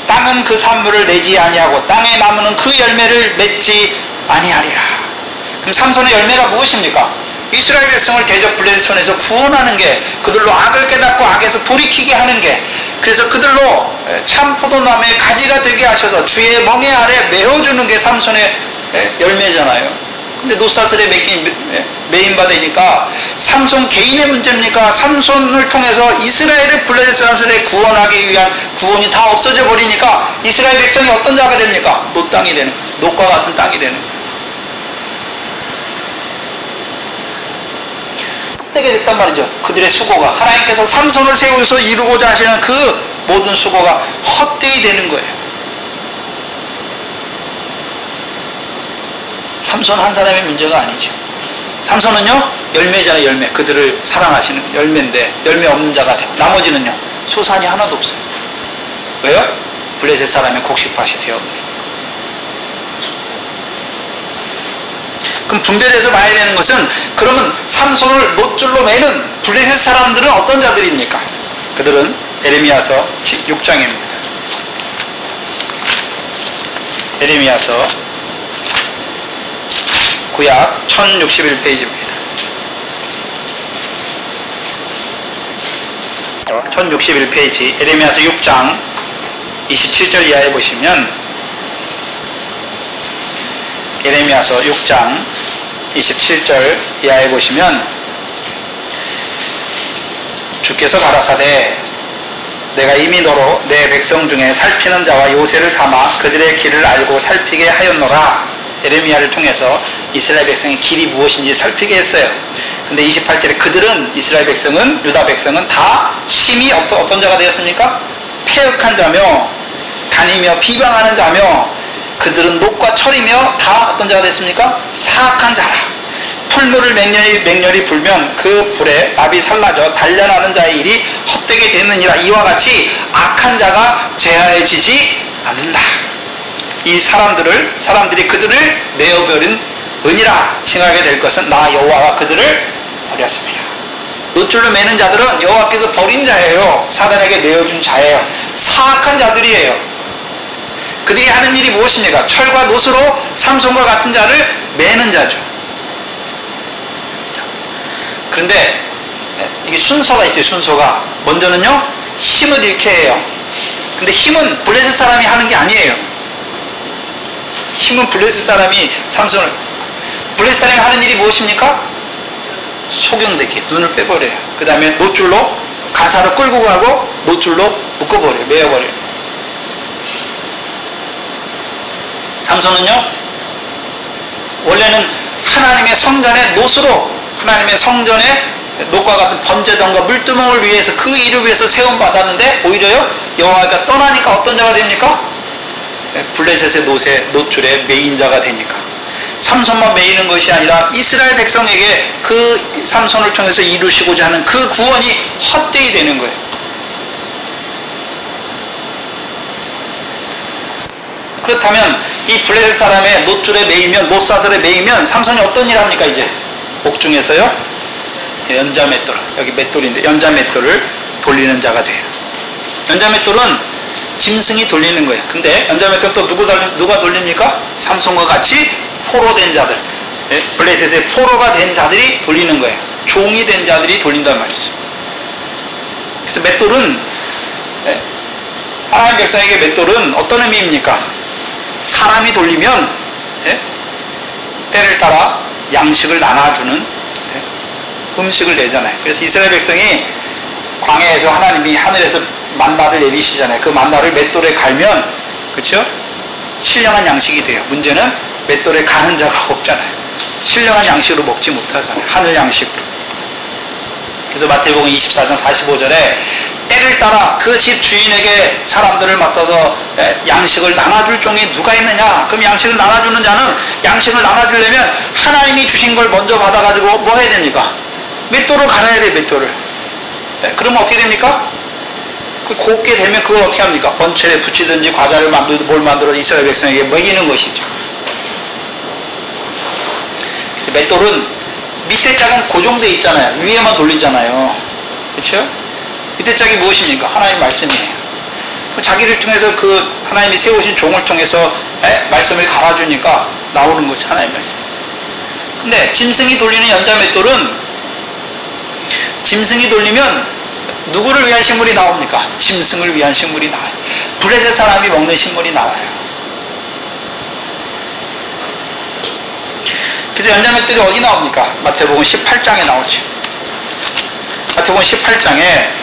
땅은 그 산물을 내지 아니하고 땅의 나무는 그 열매를 맺지 아니하리라. 그럼 삼손의 열매가 무엇입니까? 이스라엘 백성을 대적 블레셋 손에서 구원하는 게, 그들로 악을 깨닫고 악에서 돌이키게 하는 게, 그래서 그들로 참 포도나무의 가지가 되게 하셔서 주의 멍에 아래 메어주는 게 삼손의 열매잖아요. 근데 놋사슬에 메인바되니까 삼손 개인의 문제입니까? 삼손을 통해서 이스라엘을 블레셋 사람들의 구원하기 위한 구원이 다 없어져 버리니까 이스라엘 백성이 어떤 자가 됩니까? 놋 땅이 되는 거죠. 놋과 같은 땅이 되는 거죠. 되게 됐단 말이죠. 그들의 수고가 하나님께서 삼손을 세우셔서 이루고자 하시는 그 모든 수고가 헛되이 되는 거예요. 삼손 한 사람의 문제가 아니죠. 삼손은요, 열매잖아요, 열매. 그들을 사랑하시는 열매인데, 열매 없는 자가 되고, 나머지는요, 소산이 하나도 없어요. 왜요? 블레셋 사람의 곡식밭이 되어버려요. 그럼 분별해서 봐야 되는 것은, 그러면 삼손을 노줄로 매는 블레셋 사람들은 어떤 자들입니까? 그들은 에레미야서 6장입니다. 에레미야서 구약 1061페이지입니다. 1061페이지 에레미야서 6장 27절 이하에 보시면, 에레미야서 6장 27절 이하에 보시면, 주께서 가라사대 내가 이미 너로 내 백성 중에 살피는 자와 요새를 삼아 그들의 길을 알고 살피게 하였노라. 에레미야를 통해서 이스라엘 백성의 길이 무엇인지 살피게 했어요. 근데 28절에 그들은, 이스라엘 백성은, 유다 백성은 다 심히 어떤 자가 되었습니까? 패역한 자며 다니며 비방하는 자며, 그들은 녹과 철이며 다 어떤 자가 됐습니까? 사악한 자라. 풀물을 맹렬히 불면 그 불에 납이 살라져 단련하는 자의 일이 헛되게 되느니라. 이와 같이 악한 자가 제하여지지 않는다. 이 사람들이 그들을 내어버린 은이라 칭하게 될 것은 나 여호와가 그들을 버렸습니다. 노줄로 매는 자들은 여호와께서 버린 자예요. 사단에게 내어준 자예요. 사악한 자들이에요. 그들이 하는 일이 무엇입니까? 철과 노수로 삼손과 같은 자를 매는 자죠. 그런데 이게 순서가 있어요. 순서가 먼저는요, 힘을 잃게 해요. 근데 힘은 블레셋 사람이 하는 게 아니에요. 힘은 블레셋 사람이 삼손을, 블레셋 사람이 하는 일이 무엇입니까? 소경되게 눈을 빼버려요. 그 다음에 노줄로 가사를 끌고 가고 노줄로 묶어버려요. 매어버려요. 삼손은요, 원래는 하나님의 성전의 노수로, 하나님의 성전의 녹과 같은 번제단과 물두멍을 위해서, 그 일을 위해서 세움받았는데, 오히려요, 여호와가 떠나니까 어떤 자가 됩니까? 블레셋의 노줄의 메인자가 되니까. 삼손만 메이는 것이 아니라 이스라엘 백성에게 그 삼손을 통해서 이루시고자 하는 그 구원이 헛되이 되는 거예요. 그렇다면 이 블레셋 사람의 노줄에 매이면, 노사슬에 매이면 삼손이 어떤 일을 합니까? 이제 옥중에서요, 연자 맷돌, 여기 맷돌인데 연자 맷돌을 돌리는 자가 돼요. 연자 맷돌은 짐승이 돌리는 거예요. 근데 연자 맷돌 또 누가 돌립니까? 삼손과 같이 포로된 자들, 블레셋의 포로가 된 자들이 돌리는 거예요. 종이 된 자들이 돌린단 말이죠. 그래서 맷돌은, 하나님 백성에게 맷돌은 어떤 의미입니까? 사람이 돌리면 때를 따라 양식을 나눠주는 음식을 내잖아요. 그래서 이스라엘 백성이 광야에서 하나님이 하늘에서 만나를 내리시잖아요. 그 만나를 맷돌에 갈면, 그렇죠? 신령한 양식이 돼요. 문제는 맷돌에 가는 자가 없잖아요. 신령한 양식으로 먹지 못하잖아요. 하늘 양식으로. 그래서 마태복음 24장 45절에 때를 따라 그 집 주인에게 사람들을 맡아서 양식을 나눠줄 종이 누가 있느냐? 그럼 양식을 나눠주는 자는, 양식을 나눠주려면 하나님이 주신 걸 먼저 받아가지고 뭐 해야 됩니까? 맷돌을 갈아야 돼요. 맷돌을. 그러면 어떻게 됩니까? 그 곱게 되면 그걸 어떻게 합니까? 번철에 붙이든지 과자를 만들든 뭘 만들어 이스라엘 백성에게 먹이는 것이죠. 그래서 맷돌은 밑에 짝은 고정되어 있잖아요. 위에만 돌리잖아요. 그렇죠? 밑에 짝이 무엇입니까? 하나님 말씀이에요. 자기를 통해서 그 하나님이 세우신 종을 통해서 말씀을 갈아주니까 나오는 거죠. 하나님 말씀. 근데 짐승이 돌리는 연자 맷돌은, 짐승이 돌리면 누구를 위한 식물이 나옵니까? 짐승을 위한 식물이 나와요. 블레셋 사람이 먹는 식물이 나와요. 그래서 연자 맷돌이 어디 나옵니까? 마태복음 18장에 나오죠. 마태복음 18장에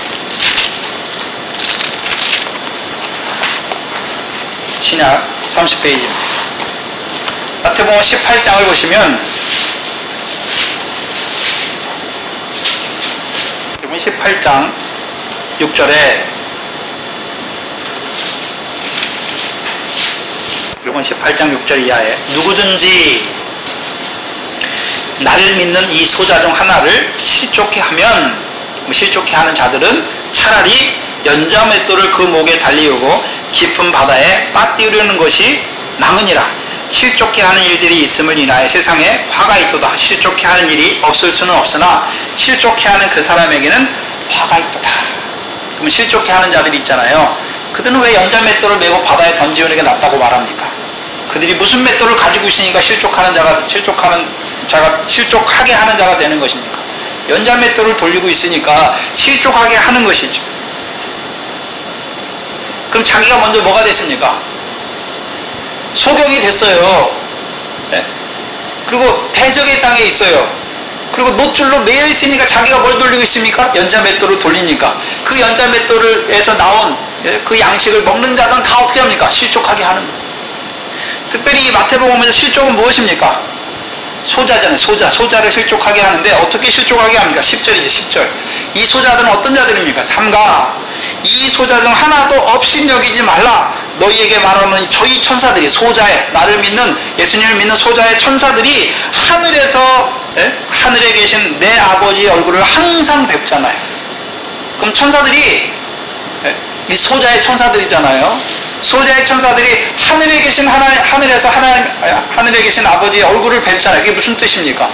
신약 30페이지입니다. 마태복음 18장을 보시면 18장 6절에 그리고 18장 6절 이하에 누구든지 나를 믿는 이 소자 중 하나를 실족해 하면, 실족해 하는 자들은 차라리 연자맷돌을 그 목에 달리우고 깊은 바다에 빠뜨리는 것이 나으니라. 실족해 하는 일들이 있음을 인하여 세상에 화가 있도다. 실족해 하는 일이 없을 수는 없으나 실족해 하는 그 사람에게는 화가 있도다. 그럼 실족해 하는 자들이 있잖아요. 그들은 왜 연자맷돌을 메고 바다에 던지는 게 낫다고 말합니까? 그들이 무슨 맷돌을 가지고 있으니까 실족하게 하는 자가 되는 것입니까? 연자맷돌을 돌리고 있으니까 실족하게 하는 것이죠. 그럼 자기가 먼저 뭐가 됐습니까? 소경이 됐어요. 네? 그리고 대적의 땅에 있어요. 그리고 노줄로 매여 있으니까 자기가 뭘 돌리고 있습니까? 연자맷돌을 돌리니까. 그 연자맷돌에서 나온 그 양식을 먹는 자들은 다 어떻게 합니까? 실족하게 하는 거예요. 특별히 이 마태복음에서 실족은 무엇입니까? 소자잖아요. 소자를 실족하게 하는데 어떻게 실족하게 합니까? 10절이죠. 10절. 이 소자들은 어떤 자들입니까? 삼가 이 소자 중 하나도 없인 여기지 말라. 너희에게 말하는 저희 천사들이, 소자의, 나를 믿는, 예수님을 믿는 소자의 천사들이 하늘에 계신 내 아버지의 얼굴을 항상 뵙잖아요. 그럼 천사들이, 이 소자의 천사들이잖아요. 소자의 천사들이 하늘에 계신 하늘에 계신 아버지의 얼굴을 뵙잖아요. 그게 무슨 뜻입니까?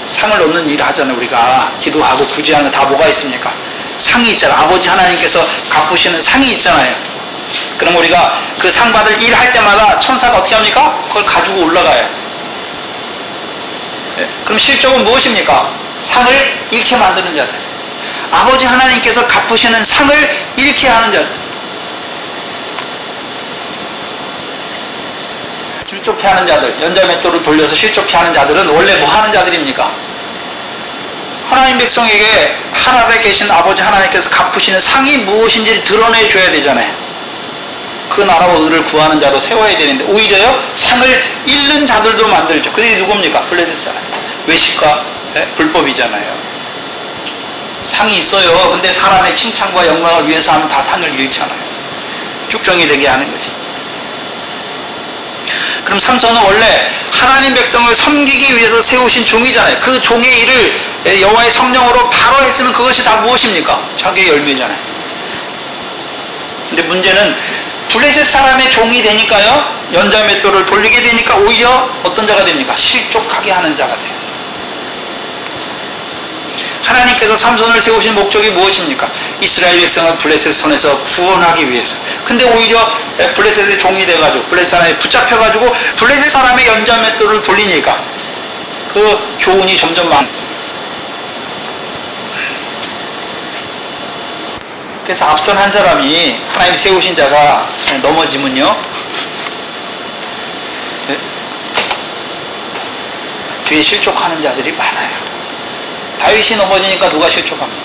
상을 얻는 일을 하잖아요. 우리가 기도하고 구제하는 다 뭐가 있습니까? 상이 있잖아요. 아버지 하나님께서 갚으시는 상이 있잖아요. 그럼 우리가 그 상 받을 일 할 때마다 천사가 어떻게 합니까? 그걸 가지고 올라가요. 네. 그럼 실적은 무엇입니까? 상을 잃게 만드는 자들. 아버지 하나님께서 갚으시는 상을 잃게 하는 자들. 실족해 하는 자들, 연자맷돌을 돌려서 실족해 하는 자들은 원래 뭐 하는 자들입니까? 하나님 백성에게 하늘에 계신 아버지 하나님께서 갚으시는 상이 무엇인지를 드러내줘야 되잖아요. 그 나라와 의를 구하는 자로 세워야 되는데 오히려요 상을 잃는 자들도 만들죠. 그들이 누굽니까? 블레셋 사람. 외식과 불법이잖아요. 상이 있어요. 근데 사람의 칭찬과 영광을 위해서 하면 다 상을 잃잖아요. 쭉정이 되게 하는 것이. 그럼 삼손은 원래 하나님 백성을 섬기기 위해서 세우신 종이잖아요. 그 종의 일을 여호와의 성령으로 바로 했으면 그것이 다 무엇입니까? 자기의 열매잖아요. 근데 문제는 블레셋 사람의 종이 되니까요, 연자맷돌을 돌리게 되니까 오히려 어떤 자가 됩니까? 실족하게 하는 자가 돼요. 하나님께서 삼손을 세우신 목적이 무엇입니까? 이스라엘 백성을 블레셋 손에서 구원하기 위해서. 근데 오히려 블레셋의 종이 돼가지고 블레셋 사람에 붙잡혀가지고 블레셋 사람의 연자맷돌을 돌리니까 그 교훈이 점점 그래서 앞선 한 사람이 하나님 세우신 자가 넘어지면요, 뒤에 실족하는 자들이 많아요. 다윗이 넘어지니까 누가 실족합니까?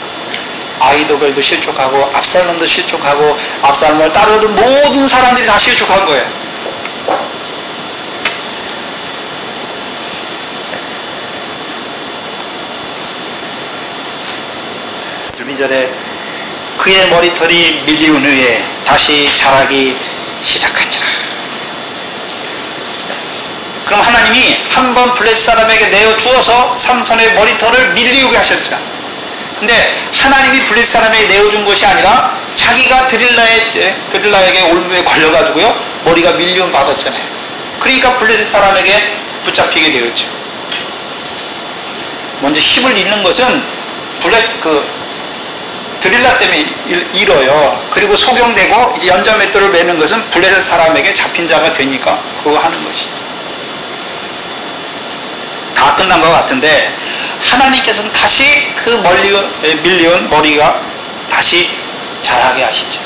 아히도벨도 실족하고 압살롬도 실족하고 압살롬을 따르는 모든 사람들이 다 실족한 거예요. 12절에 그의 머리털이 밀리운 후에 다시 자라기 시작하니라. 그럼 하나님이 한번 블레셋 사람에게 내어주어서 삼손의 머리털을 밀리우게 하셨죠. 근데 하나님이 블레셋 사람에게 내어준 것이 아니라 자기가 드릴라에게 올무에 걸려가지고요 머리가 밀리움 받았잖아요. 그러니까 블레셋 사람에게 붙잡히게 되었죠. 먼저 힘을 잃는 것은 드릴라 때문에 잃어요. 그리고 소경되고 이제 연자맷돌을 매는 것은 블레셋 사람에게 잡힌 자가 되니까 그거 하는 것이죠. 다 끝난 것 같은데 하나님께서는 다시 그 밀리온 머리가 다시 자라게 하시죠.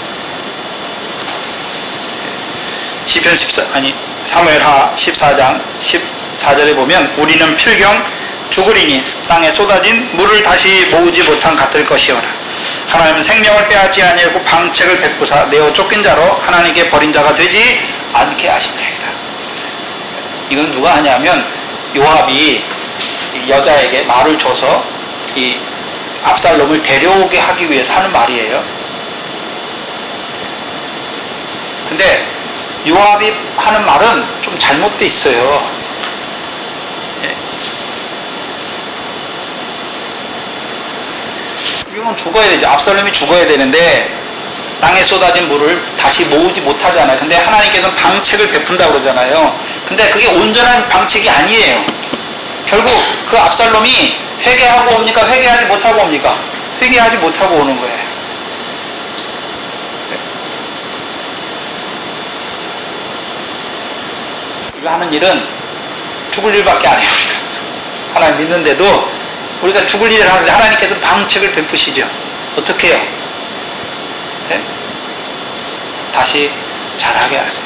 시편 사무엘하 14장 14절에 보면 우리는 필경 죽으리니 땅에 쏟아진 물을 다시 모으지 못한 같을 것이오라. 하나님은 생명을 빼앗지 아니하고 방책을 베푸사 내어 쫓긴 자로 하나님께 버린 자가 되지 않게 하시나이다. 이건 누가 하냐면 요압이 여자에게 말을 줘서 이 압살롬을 데려오게 하기 위해서 하는 말이에요. 근데 요압이 하는 말은 좀 잘못돼 있어요. 예. 이건 죽어야 되죠. 압살롬이 죽어야 되는데 땅에 쏟아진 물을 다시 모으지 못하잖아요. 근데 하나님께서는 방책을 베푼다고 그러잖아요. 근데 그게 온전한 방책이 아니에요. 결국 그 압살롬이 회개하고 옵니까? 회개하지 못하고 옵니까? 회개하지 못하고 오는 거예요. 우리가 하는 일은 죽을 일밖에 안 해요. 하나님 믿는데도 우리가 죽을 일을 하는데 하나님께서 방책을 베푸시죠. 어떻게 해요? 네? 다시 잘하게 하세요.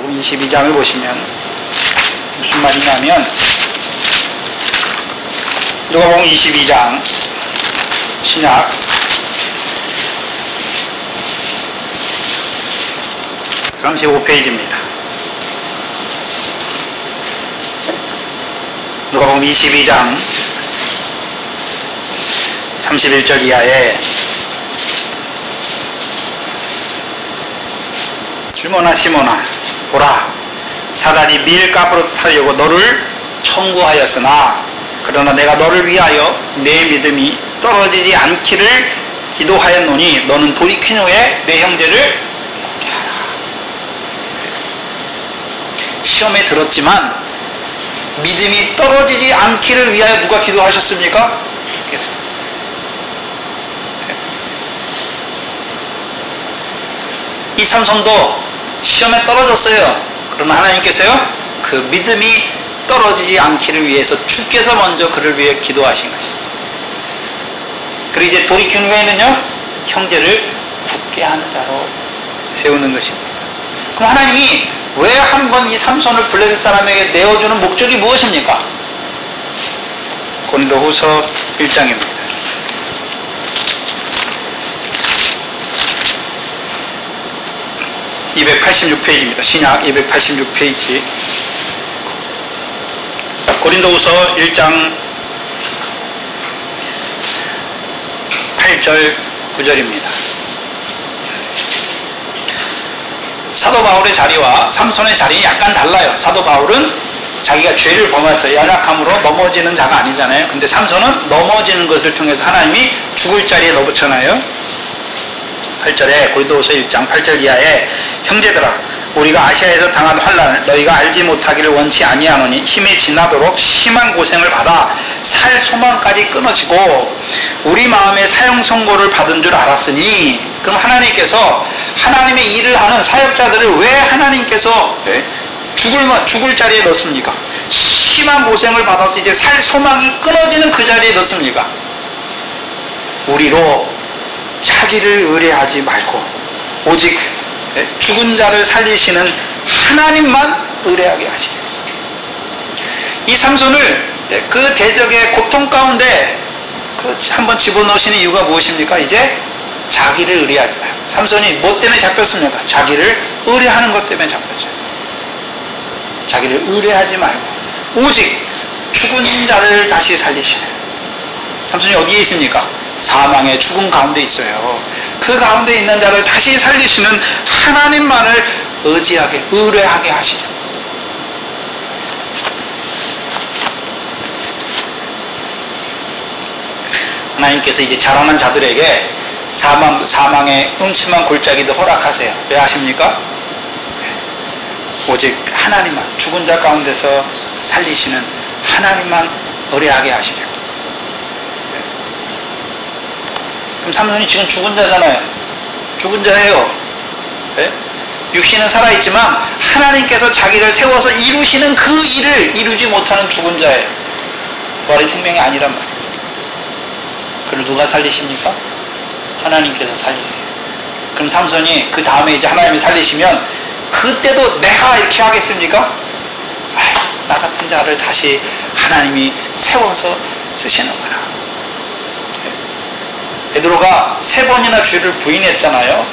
22장을 보시면 무슨 말이냐면 누가복음 22장 신약 35페이지입니다. 누가복음 22장 31절 이하에 시몬아 시몬아 보라 사단이 밀가루로 살려고 너를 청구하였으나 그러나 내가 너를 위하여 내 믿음이 떨어지지 않기를 기도하였노니 너는 돌이킨 후에 내 형제를 돕게 하라. 시험에 들었지만 믿음이 떨어지지 않기를 위하여 누가 기도하셨습니까? 이 삼손도 시험에 떨어졌어요. 그러나 하나님께서요 그 믿음이 떨어지지 않기를 위해서 주께서 먼저 그를 위해 기도하신 것이죠. 그리고 이제 돌이킨 후에는요 형제를 굳게 하는 자로 세우는 것입니다. 그럼 하나님이 왜 한 번 이 삼손을 블레셋 사람에게 내어주는 목적이 무엇입니까? 고린도후서 1장입니다. 286페이지입니다. 신약 286페이지. 고린도후서 1장 8절 9절입니다. 사도 바울의 자리와 삼손의 자리는 약간 달라요. 사도 바울은 자기가 죄를 범해서 연약함으로 넘어지는 자가 아니잖아요. 근데 삼손은 넘어지는 것을 통해서 하나님이 죽을 자리에 넣어붙여놔요. 8절에 고린도후서 1장 8절 이하에 형제들아 우리가 아시아에서 당한 환난을 너희가 알지 못하기를 원치 아니하노니 힘이 지나도록 심한 고생을 받아 살 소망까지 끊어지고 우리 마음에 사형 선고를 받은 줄 알았으니 그럼 하나님께서 하나님의 일을 하는 사역자들을 왜 하나님께서 죽을 자리에 넣습니까? 심한 고생을 받아서 이제 살 소망이 끊어지는 그 자리에 넣습니까? 우리로 자기를 의뢰하지 말고 오직 죽은 자를 살리시는 하나님만 의뢰하게 하시게. 이 삼손을 그 대적의 고통 가운데 한번 집어넣으시는 이유가 무엇입니까? 이제 자기를 의뢰하지 마요. 삼손이 뭐 때문에 잡혔습니까? 자기를 의뢰하는 것 때문에 잡혔죠. 자기를 의뢰하지 말고 오직 죽은 자를 다시 살리시는. 삼손이 어디에 있습니까? 사망의 죽음 가운데 있어요. 그 가운데 있는 자를 다시 살리시는 하나님만을 의지하게 의뢰하게 하시죠. 하나님께서 이제 자라난 자들에게 사망의 음침한 골짜기도 허락하세요. 왜 하십니까? 오직 하나님만 죽은 자 가운데서 살리시는 하나님만 의뢰하게 하시죠. 그럼 삼손이 지금 죽은 자잖아요. 죽은 자예요. 네? 육신은 살아있지만 하나님께서 자기를 세워서 이루시는 그 일을 이루지 못하는 죽은 자예요. 부활의 생명이 아니란 말이에요. 그를 누가 살리십니까? 하나님께서 살리세요. 그럼 삼손이 그 다음에 이제 하나님이 살리시면 그때도 내가 이렇게 하겠습니까? 나 같은 자를 다시 하나님이 세워서 쓰시는구나. 베드로가 3번이나 주를 부인했잖아요.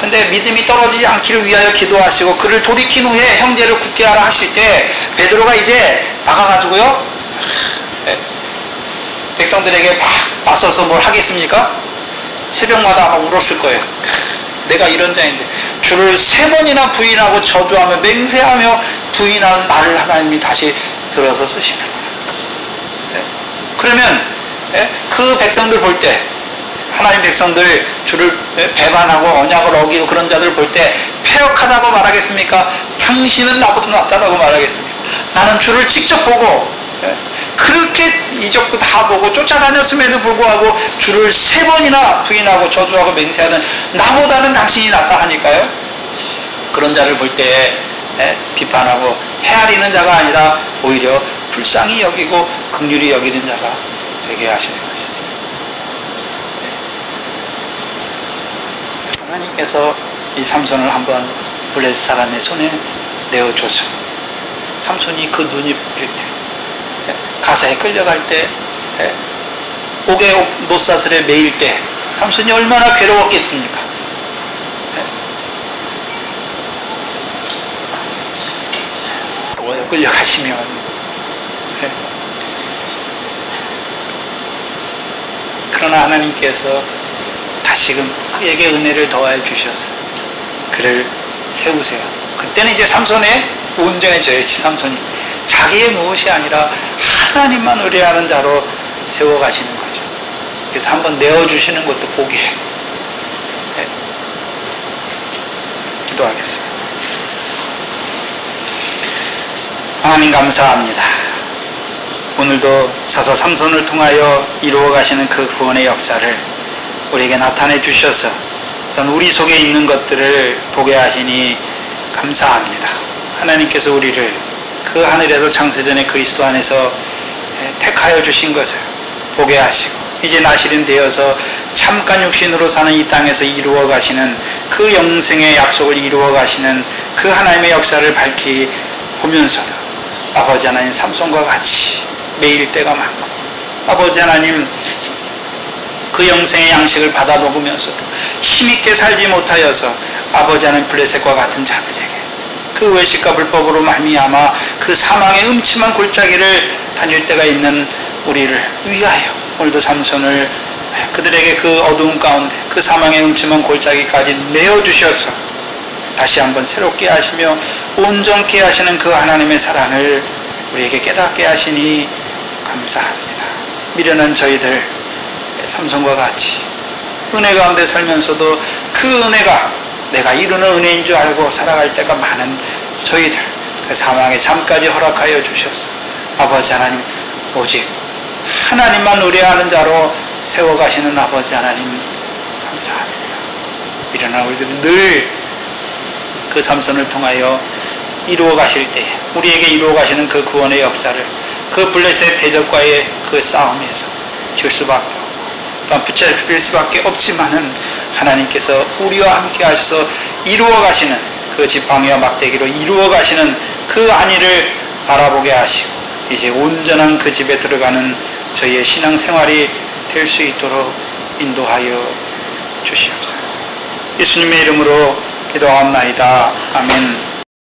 근데 믿음이 떨어지지 않기를 위하여 기도하시고 그를 돌이킨 후에 형제를 굳게 하라 하실 때 베드로가 이제 나가가지고요 백성들에게 막 맞서서 뭘 하겠습니까? 새벽마다 아마 울었을 거예요. 내가 이런 자인데 주를 3번이나 부인하고 저주하며 맹세하며 부인하는 나를 하나님이 다시 들어서 쓰시는구나. 그러면 그 백성들 볼 때, 하나님 백성들 주를 배반하고 언약을 어기고 그런 자들 볼 때 패역하다고 말하겠습니까? 당신은 나보다 낫다라고 말하겠습니까? 나는 주를 직접 보고 그렇게 이적도 다 보고 쫓아다녔음에도 불구하고 주를 3번이나 부인하고 저주하고 맹세하는 나보다는 당신이 낫다 하니까요. 그런 자를 볼 때 비판하고 헤아리는 자가 아니라 오히려 불쌍히 여기고 긍휼히 여기는 자가 되게 하시는 것이죠. 하나님께서 이 삼손을 한번 블레셋 사람의 손에 내어줘서 삼손이 그 눈이 보일 때, 가사에 끌려갈 때, 옥에 노사슬에 매일 때 삼손이 얼마나 괴로웠겠습니까? 옥에 끌려가시면 그러나 하나님께서 다시금 그에게 은혜를 더하여 주셔서 그를 세우세요. 그때는 이제 삼손의 온전해져야지. 삼손이 자기의 무엇이 아니라 하나님만 의뢰하는 자로 세워가시는 거죠. 그래서 한번 내어주시는 것도 복이에요. 기도하겠습니다. 하나님 감사합니다. 오늘도 사사 삼손을 통하여 이루어 가시는 그 구원의 역사를 우리에게 나타내 주셔서 우리 속에 있는 것들을 보게 하시니 감사합니다. 하나님께서 우리를 그 하늘에서 창세전에 그리스도 안에서 택하여 주신 것을 보게 하시고 이제 나시린 되어서 잠깐 육신으로 사는 이 땅에서 이루어 가시는 그 영생의 약속을 이루어 가시는 그 하나님의 역사를 밝히 보면서도 아버지 하나님 삼손과 같이 매일 때가 많고 아버지 하나님 그 영생의 양식을 받아 먹으면서도 힘있게 살지 못하여서 아버지 하나님 블레셋과 같은 자들에게 그 외식과 불법으로 말미암아 그 사망의 음침한 골짜기를 다닐 때가 있는 우리를 위하여 오늘도 삼손을 그들에게 그 어두운 가운데 그 사망의 음침한 골짜기까지 내어주셔서 다시 한번 새롭게 하시며 온전케 하시는 그 하나님의 사랑을 우리에게 깨닫게 하시니 감사합니다. 미련한 저희들 삼손과 같이 은혜 가운데 살면서도 그 은혜가 내가 이루는 은혜인 줄 알고 살아갈 때가 많은 저희들 그 사망의 잠까지 허락하여 주셔서 아버지 하나님 오직 하나님만 의뢰하는 자로 세워가시는 아버지 하나님 감사합니다. 미련한 우리들 늘 그 삼손을 통하여 이루어 가실 때 우리에게 이루어 가시는 그 구원의 역사를 그 블레셋 대적과의 그 싸움에서 질 수밖에 없고 또한 붙잡힐 수밖에 없지만은 하나님께서 우리와 함께 하셔서 이루어 가시는 그 지팡이와 막대기로 이루어 가시는 그 안위를 바라보게 하시고 이제 온전한 그 집에 들어가는 저희의 신앙생활이 될 수 있도록 인도하여 주시옵소서. 예수님의 이름으로 기도하옵나이다. 아멘.